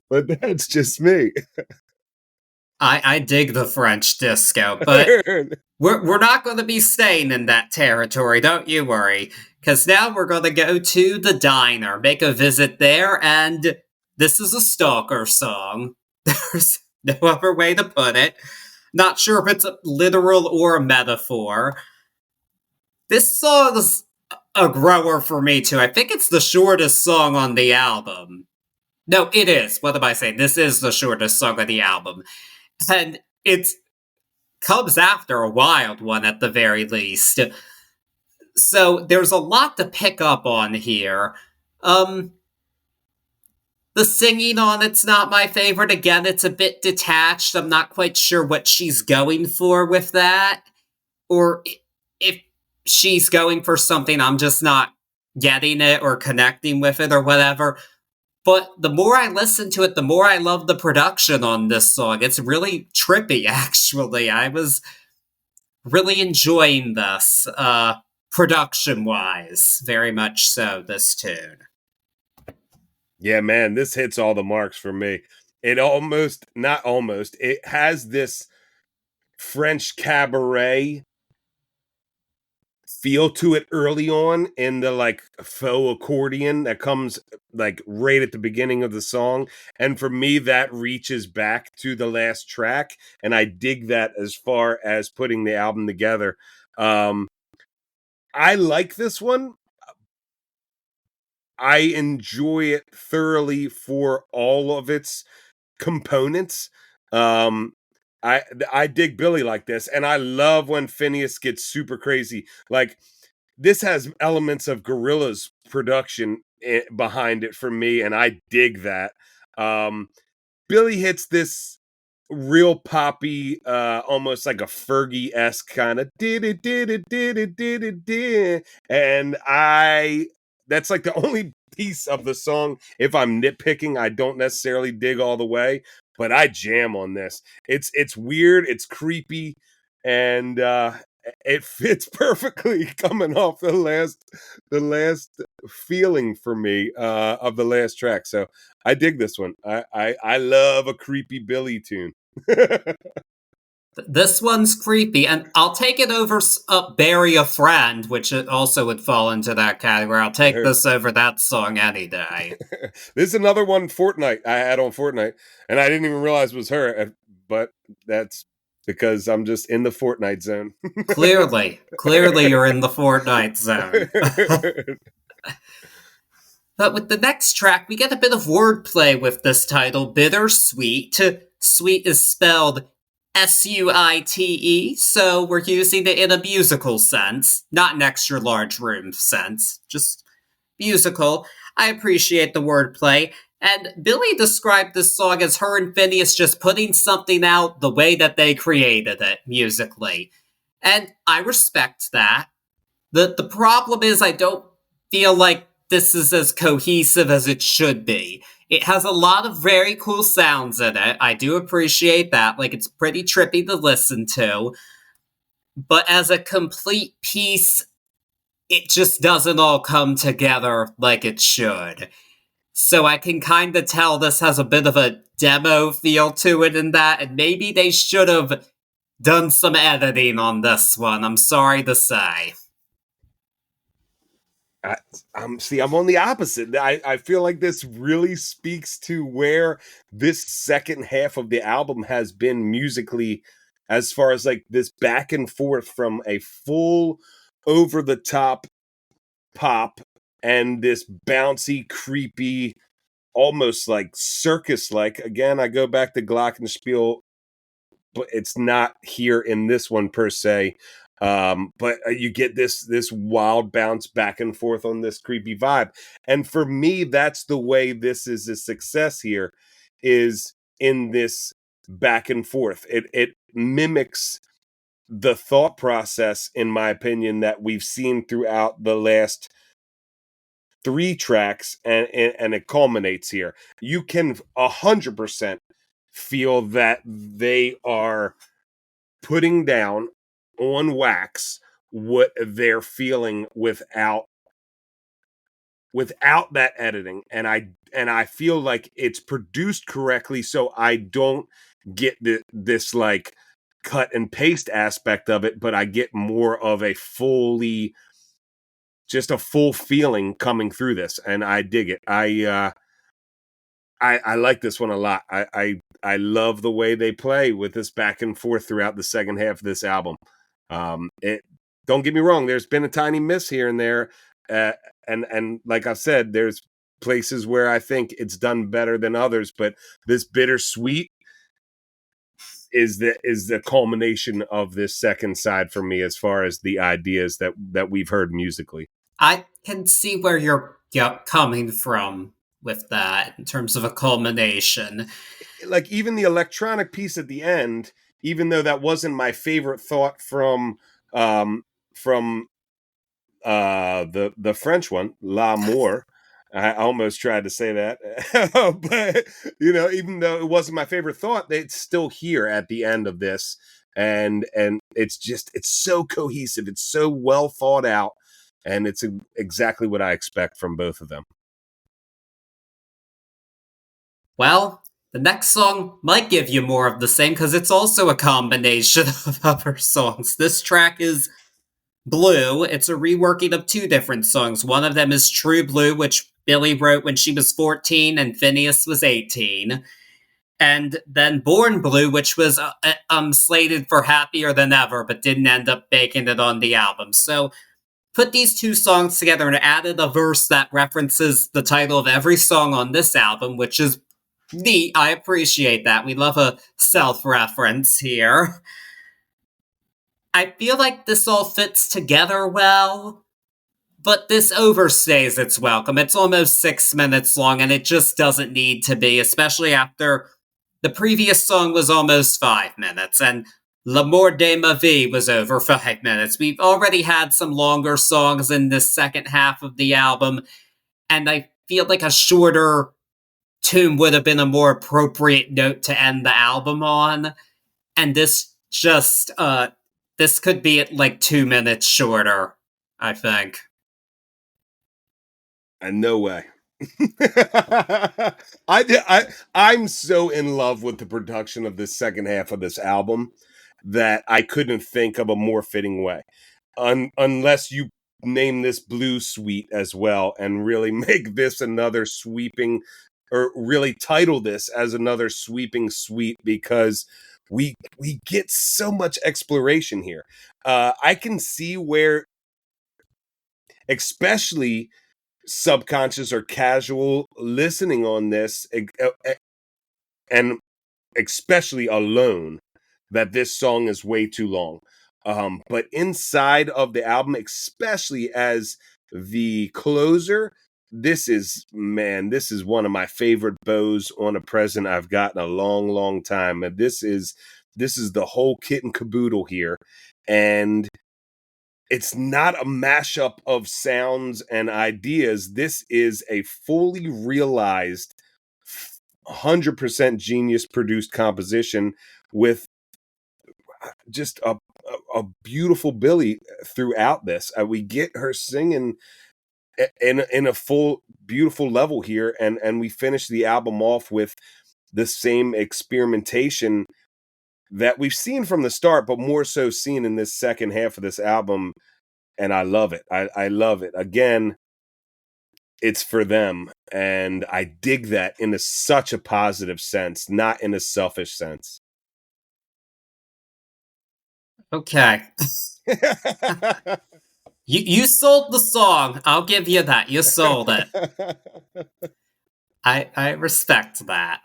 But that's just me. I dig the French disco, but we're not going to be staying in that territory, don't you worry. Because now we're going to go to the diner, make a visit there, and this is a stalker song. There's no other way to put it. Not sure if it's a literal or a metaphor. This song is a grower for me, too. I think it's the shortest song on the album. No, it is. What am I saying? This is the shortest song on the album. And it comes after a wild one at the very least. So there's a lot to pick up on here. The singing on it's not my favorite. Again, it's a bit detached. I'm not quite sure what she's going for with that. Or if she's going for something, I'm just not getting it or connecting with it or whatever. But the more I listen to it, the more I love the production on this song. It's really trippy, actually. I was really enjoying this, production-wise. Very much so, this tune. Yeah, man, this hits all the marks for me. It almost, not almost, it has this French cabaret feel to it early on in the like faux accordion that comes like right at the beginning of the song, and for me that reaches back to the last track, and I dig that as far as putting the album together. I like this one, I enjoy it thoroughly for all of its components. Um, I dig Billie like this, and I love when Finneas gets super crazy. Like this has elements of Gorillaz production behind it for me, and I dig that. Billie hits this real poppy, almost like a Fergie-esque kind of did it, did it, did it, did it, did. And that's like the only piece of the song. If I'm nitpicking, I don't necessarily dig all the way, but I jam on this. It's weird, it's creepy, and it fits perfectly coming off the last feeling for me of the last track. So I dig this one. I love a creepy Billie tune. This one's creepy, and I'll take it over Bury a Friend, which it also would fall into that category. I'll take this over that song any day. This is another one Fortnite I had on Fortnite, and I didn't even realize it was her, but that's because I'm just in the Fortnite zone. Clearly you're in the Fortnite zone. But with the next track, we get a bit of wordplay with this title, Bittersweet. Sweet is spelled Suite, so we're using it in a musical sense, not an extra large room sense, just musical. I appreciate the wordplay, and Billie described this song as her and Finneas just putting something out the way that they created it musically. And I respect that. The problem is I don't feel like this is as cohesive as it should be. It has a lot of very cool sounds in it. I do appreciate that. Like, it's pretty trippy to listen to. But as a complete piece, it just doesn't all come together like it should. So I can kind of tell this has a bit of a demo feel to it in that, and maybe they should have done some editing on this one, I'm sorry to say. I'm on the opposite. I feel like this really speaks to where this second half of the album has been musically, as far as like this back and forth from a full over the top pop and this bouncy, creepy, almost like circus like. Again, I go back to Glockenspiel, but it's not here in this one per se. But you get this wild bounce back and forth on this creepy vibe, and for me, that's the way this is a success. Here is in this back and forth. It mimics the thought process, in my opinion, that we've seen throughout the last three tracks, and it culminates here. You can 100% feel that they are putting down on wax what they're feeling without that editing, and I feel like it's produced correctly, so I don't get this like cut and paste aspect of it, but I get more of a full feeling coming through this, and I dig it. I like this one a lot. I love the way they play with this back and forth throughout the second half of this album. It Don't get me wrong, there's been a tiny miss here and there, and like I said, there's places where I think it's done better than others, but this Bittersweet is the culmination of this second side for me as far as the ideas that we've heard musically. I can see where you're coming from with that in terms of a culmination. Like even the electronic piece at the end, even though that wasn't my favorite thought from the French one, L'amour. I almost tried to say that, but even though it wasn't my favorite thought, it's still here at the end of this, and it's so cohesive, it's so well thought out, and it's exactly what I expect from both of them. Well, the next song might give you more of the same because it's also a combination of other songs. This track is Blue. It's a reworking of two different songs. One of them is True Blue, which Billie wrote when she was 14 and Finneas was 18. And then Born Blue, which was slated for Happier Than Ever, but didn't end up making it on the album. So put these two songs together and added a verse that references the title of every song on this album, which is neat. I appreciate that. We love a self-reference here. I feel like this all fits together well, but this overstays its welcome. It's almost 6 minutes long, and it just doesn't need to be, especially after the previous song was almost 5 minutes, and L'amour de ma vie was over 5 minutes. We've already had some longer songs in this second half of the album, and I feel like a shorter tune would have been a more appropriate note to end the album on. And this could be at like 2 minutes shorter, I think. And no way. I'm so in love with the production of this second half of this album that I couldn't think of a more fitting way. Unless you name this Blue Suite as well and really make this another sweeping, or really title this as another sweeping suite, because we get so much exploration here. I can see where, especially subconscious or casual listening on this, and especially alone, that this song is way too long. But inside of the album, especially as the closer, this is one of my favorite bows on a present I've gotten a long, long time. And this is the whole kit and caboodle here. And it's not a mashup of sounds and ideas. This is a fully realized 100% genius produced composition with just a beautiful Billie throughout this. We get her singing in a full beautiful level here, and we finish the album off with the same experimentation that we've seen from the start, but more so seen in this second half of this album. And I love it. I love it. Again, it's for them. And I dig that in such a positive sense, not in a selfish sense. Okay. You sold the song. I'll give you that. You sold it. I respect that.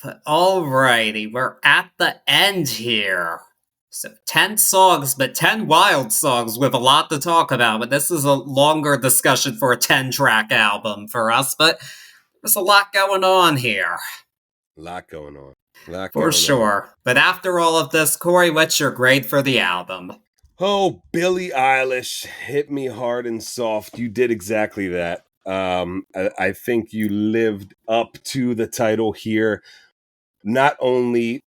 But alrighty, we're at the end here. So 10 songs, but 10 wild songs with a lot to talk about. But this is a longer discussion for a 10-track album for us, but there's a lot going on here. A lot going on. For sure. But after all of this, Cory, what's your grade for the album? Oh, Billie Eilish, hit me hard and soft. You did exactly that. I think you lived up to the title here. Not only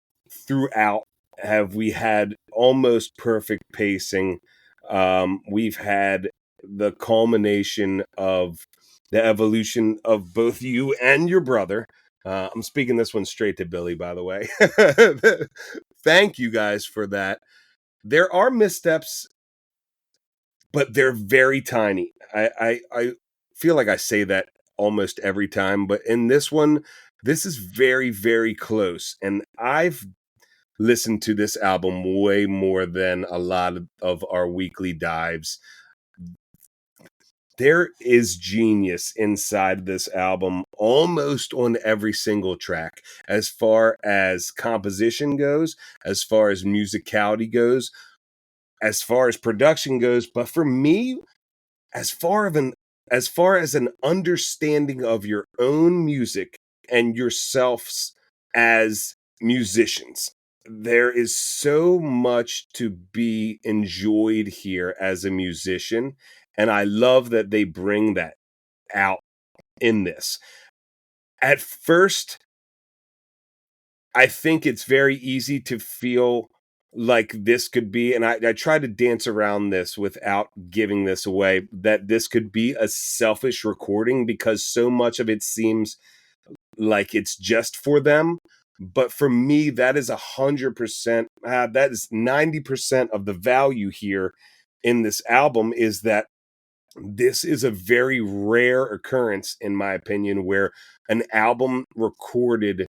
throughout have we had almost perfect pacing, we've had the culmination of the evolution of both you and your brother. I'm speaking this one straight to Billie, by the way. Thank you guys for that. There are missteps, but they're very tiny. I feel like I say that almost every time, but in this one, this is very, very close. And I've listened to this album way more than a lot of our weekly dives. There is genius inside this album almost on every single track, as far as composition goes, as far as musicality goes, as far as production goes. But for me, as far as an understanding of your own music and yourselves as musicians, there is so much to be enjoyed here as a musician, and I love that they bring that out in this. At first, I think it's very easy to feel like this could be, and I try to dance around this without giving this away, that this could be a selfish recording because so much of it seems like it's just for them. But for me, that is 100%, that is 90% of the value here in this album, is that this is a very rare occurrence, in my opinion, where an album recorded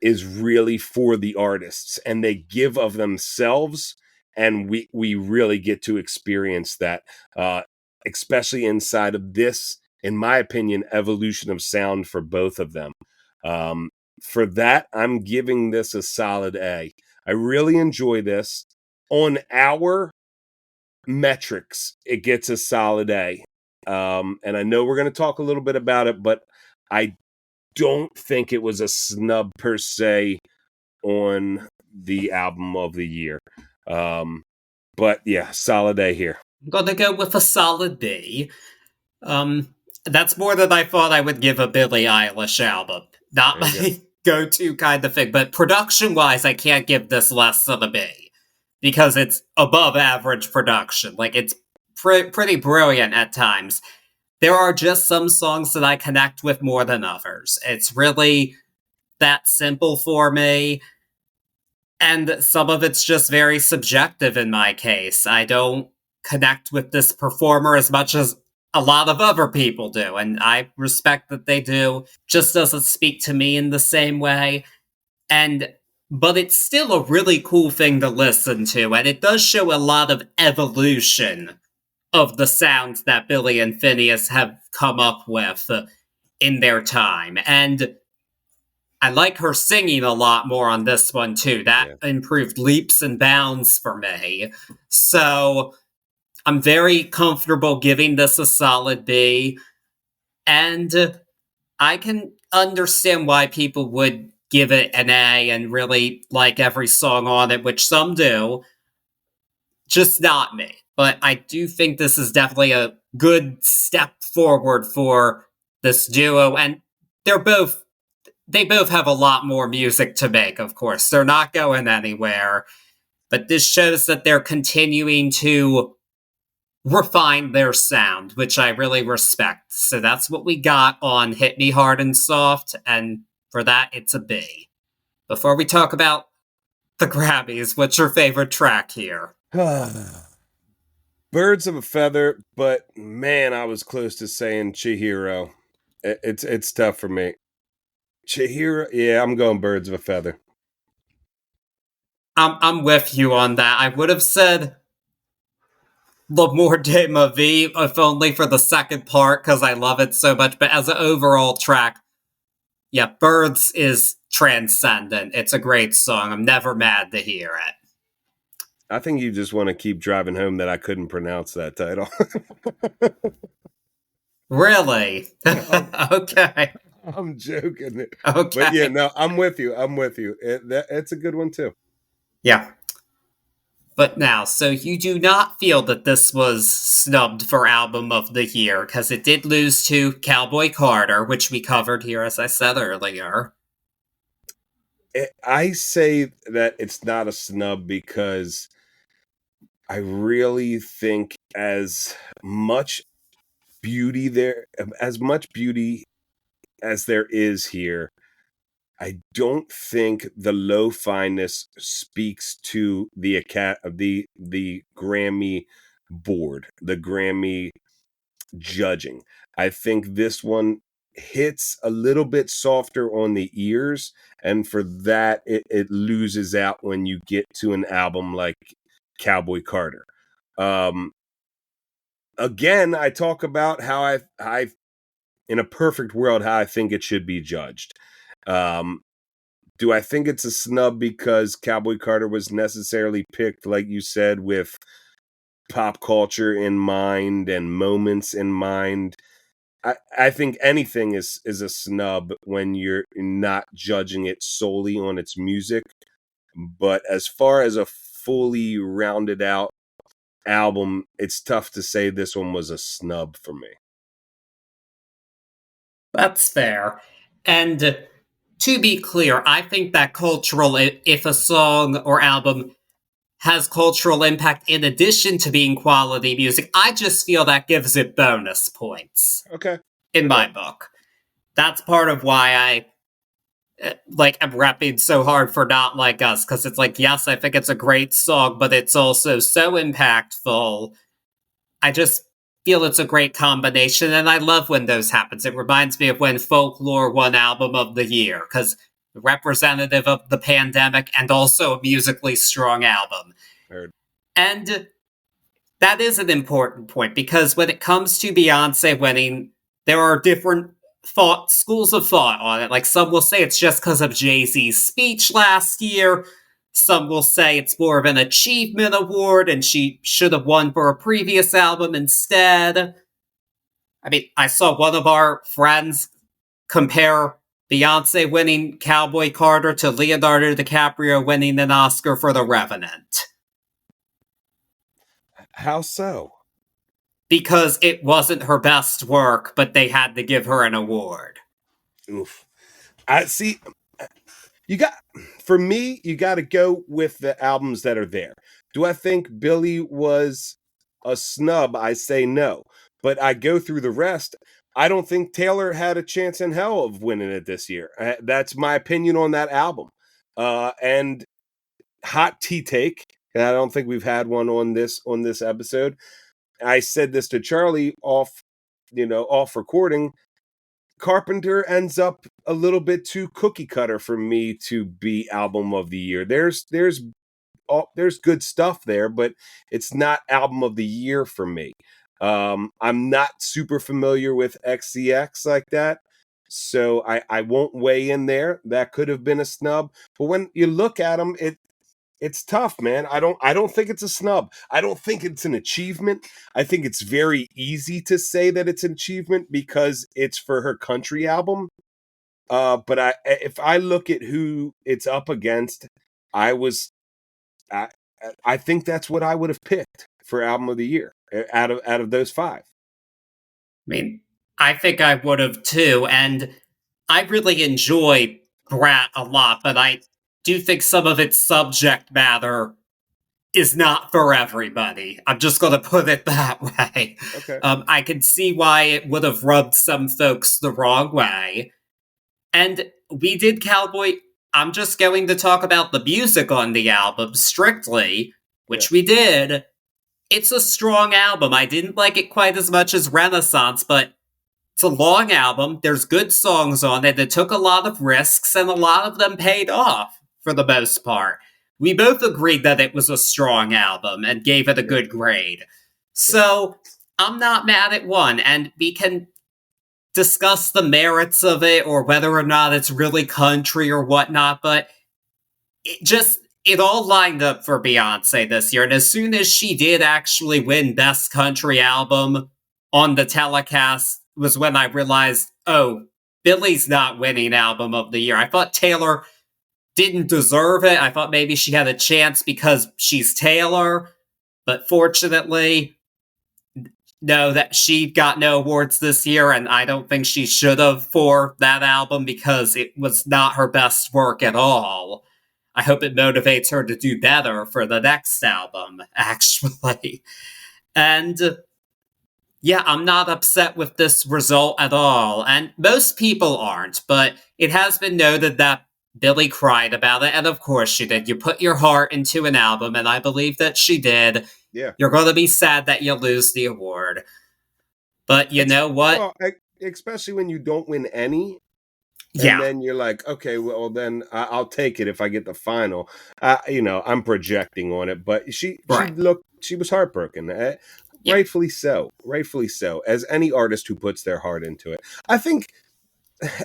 is really for the artists and they give of themselves and we really get to experience that, especially inside of this, in my opinion, evolution of sound for both of them. For that, I'm giving this a solid A. I really enjoy this. On our metrics, it gets a solid A. And I know we're going to talk a little bit about it, but I don't think it was a snub per se on the album of the year. But yeah, solid A here. I'm gonna go with a solid B. That's more than I thought I would give a Billie Eilish album. Not my go-to kind of thing, but production-wise, I can't give this less than a B. Because it's above average production. Like, it's pretty brilliant at times. There are just some songs that I connect with more than others. It's really that simple for me. And some of it's just very subjective in my case. I don't connect with this performer as much as a lot of other people do, and I respect that they do. Just doesn't speak to me in the same way. But it's still a really cool thing to listen to, and it does show a lot of evolution of the sounds that Billie and Finneas have come up with in their time. And I like her singing a lot more on this one, too. That improved leaps and bounds for me. So I'm very comfortable giving this a solid B. And I can understand why people would give it an A and really like every song on it, which some do. Just not me. But I do think this is definitely a good step forward for this duo. And they both have a lot more music to make, of course. They're not going anywhere. But this shows that they're continuing to refine their sound, which I really respect. So that's what we got on Hit Me Hard and Soft, and for that, it's a B. Before we talk about the Grammys, what's your favorite track here? Birds of a Feather, but man, I was close to saying Chihiro. It's tough for me. Chihiro, yeah, I'm going Birds of a Feather. I'm with you on that. I would have said L'amour de ma vie, if only for the second part, because I love it so much. But as an overall track, yeah, Birds is transcendent. It's a great song. I'm never mad to hear it. I think you just want to keep driving home that I couldn't pronounce that title. Really? Okay. I'm joking. Okay. But yeah, no, I'm with you. It's a good one too. Yeah. But now, so you do not feel that this was snubbed for Album of the Year, because it did lose to Cowboy Carter, which we covered here, as I said earlier. I say that it's not a snub because I really think as much beauty as there is here, I don't think the lo-finess speaks to the Grammy board, the Grammy judging. I think this one hits a little bit softer on the ears, and for that it loses out when you get to an album like Cowboy Carter. Again, I talk about how I in a perfect world how I think it should be judged. Do I think it's a snub because Cowboy Carter was necessarily picked, like you said, with pop culture in mind and moments in mind? I think anything is a snub when you're not judging it solely on its music. But as far as a fully rounded out album, it's tough to say this one was a snub for me. That's fair. And to be clear, I think that if a song or album has cultural impact in addition to being quality music, I just feel that gives it bonus points. Okay. In my book. That's part of why I am repping so hard for Not Like Us, because it's like, yes, I think it's a great song, but it's also so impactful. I just feel it's a great combination, and I love when those happens. It reminds me of when Folklore won Album of the Year, because representative of the pandemic and also a musically strong album. Heard. And that is an important point, because when it comes to Beyonce winning, there are different schools of thought on it. Like, some will say it's just because of Jay-Z's speech last year. Some will say it's more of an achievement award and she should have won for a previous album instead. I mean, I saw one of our friends compare Beyonce winning Cowboy Carter to Leonardo DiCaprio winning an Oscar for The Revenant. How so? Because it wasn't her best work, but they had to give her an award. Oof. I see. For me, you got to go with the albums that are there. Do I think Billie was a snub? I say no. But I go through the rest. I don't think Taylor had a chance in hell of winning it this year. That's my opinion on that album. And hot tea take. And I don't think we've had one on this episode. I said this to Charlie off recording. Carpenter ends up a little bit too cookie cutter for me to be album of the year. There's good stuff there, but it's not album of the year for me. I'm not super familiar with XCX like that, so I won't weigh in there. That could have been a snub, but when you look at them, it's tough, man. I don't think it's a snub. I don't think it's an achievement. I think it's very easy to say that it's an achievement because it's for her country album. But if I look at who it's up against, I think that's what I would have picked for album of the year out of those 5. I mean, I think I would have too, and I really enjoy Brat a lot, but I do think some of its subject matter is not for everybody. I'm just going to put it that way. Okay. I can see why it would have rubbed some folks the wrong way. And we did Cowboy. I'm just going to talk about the music on the album strictly, which we did. It's a strong album. I didn't like it quite as much as Renaissance, but it's a long album. There's good songs on it. It took a lot of risks, and a lot of them paid off for the most part. We both agreed that it was a strong album and gave it a good grade. So I'm not mad at one, and we can discuss the merits of it or whether or not it's really country or whatnot, but it all lined up for Beyonce this year. And as soon as she did actually win Best Country Album on the telecast was when I realized, oh, Billie's not winning Album of the Year. I thought Taylor didn't deserve it. I thought maybe she had a chance because she's Taylor. But fortunately, no, that she got no awards this year, and I don't think she should have for that album because it was not her best work at all. I hope it motivates her to do better for the next album, actually. And yeah, I'm not upset with this result at all, and most people aren't, but it has been noted that Billie cried about it, and of course she did. You put your heart into an album, and I believe that she did. Yeah. You're going to be sad that you lose the award. But you know what? Well, especially when you don't win any. Yeah. And then you're like, okay, well, then I'll take it if I get the final. I'm projecting on it, but she was heartbroken. Rightfully so. Rightfully so. As any artist who puts their heart into it. I think,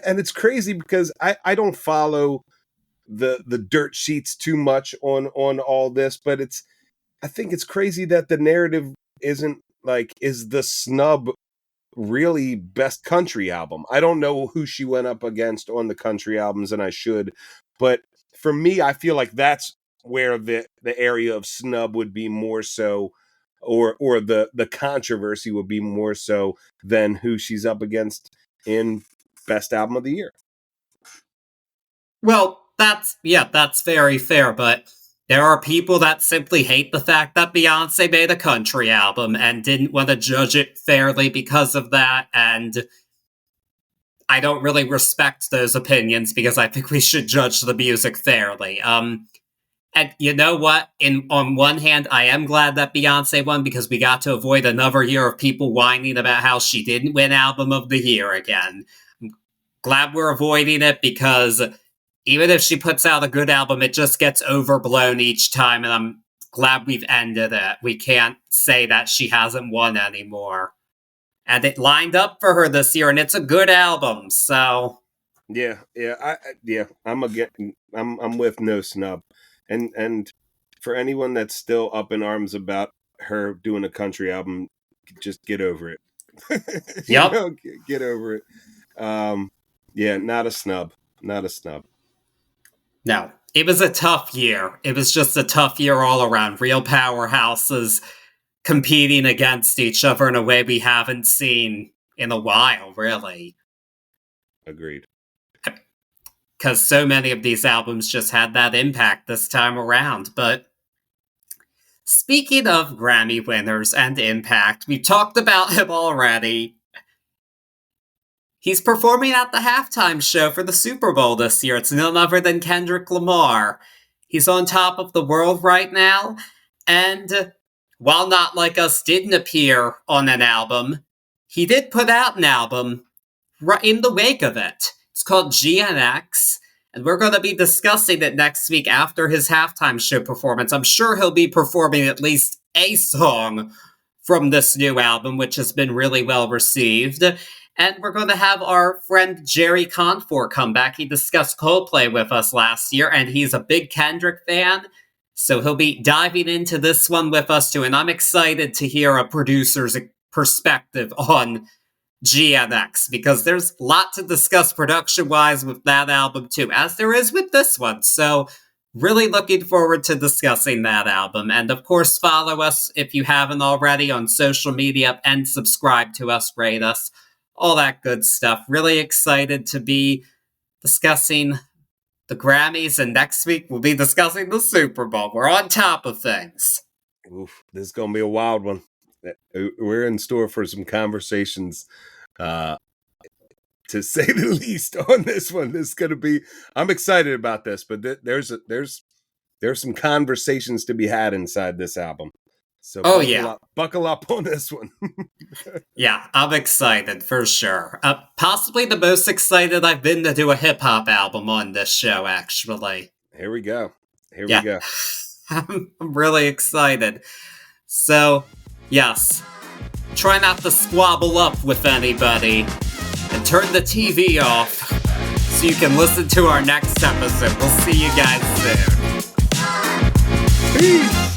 and it's crazy because I don't follow the dirt sheets too much on all this, but I think it's crazy that the narrative isn't like, is the snub really best country album? I don't know who she went up against on the country albums, and I should, but for me, I feel like that's where the area of snub would be more so, or the controversy would be more so than who she's up against in best album of the year. Well, that's very fair, but there are people that simply hate the fact that Beyonce made a country album and didn't want to judge it fairly because of that, and I don't really respect those opinions because I think we should judge the music fairly. And you know what? On one hand, I am glad that Beyonce won because we got to avoid another year of people whining about how she didn't win Album of the Year again. I'm glad we're avoiding it because even if she puts out a good album, it just gets overblown each time, and I'm glad we've ended it. We can't say that she hasn't won anymore. And it lined up for her this year, and it's a good album, so... Yeah, I'm with No Snub. And for anyone that's still up in arms about her doing a country album, just get over it. Yep. Get over it. Not a snub. Not a snub. No, it was a tough year. It was just a tough year all around. Real powerhouses competing against each other in a way we haven't seen in a while, really. Agreed. Because so many of these albums just had that impact this time around. But speaking of Grammy winners and impact, we talked about him already. He's performing at the halftime show for the Super Bowl this year. It's none other than Kendrick Lamar. He's on top of the world right now, and while Not Like Us didn't appear on an album, he did put out an album right in the wake of it. It's called GNX, and we're going to be discussing it next week after his halftime show performance. I'm sure he'll be performing at least a song from this new album, which has been really well received. And we're going to have our friend Jerry Confor come back. He discussed Coldplay with us last year, and he's a big Kendrick fan. So he'll be diving into this one with us too. And I'm excited to hear a producer's perspective on GNX, because there's a lot to discuss production-wise with that album too, as there is with this one. So really looking forward to discussing that album. And of course, follow us if you haven't already on social media, and subscribe to us, rate us, all that good stuff. Really excited to be discussing the Grammys, and next week we'll be discussing the Super Bowl. We're on top of things. Oof, this is going to be a wild one. We're in store for some conversations, to say the least, on this one. This is going to be, I'm excited about this, but there's some conversations to be had inside this album. So buckle up on this one. Yeah, I'm excited for sure. Possibly the most excited I've been to do a hip-hop album on this show, actually. Here we go. We go. I'm really excited. So, yes, try not to squabble up with anybody, and turn the TV off so you can listen to our next episode. We'll see you guys soon. Peace!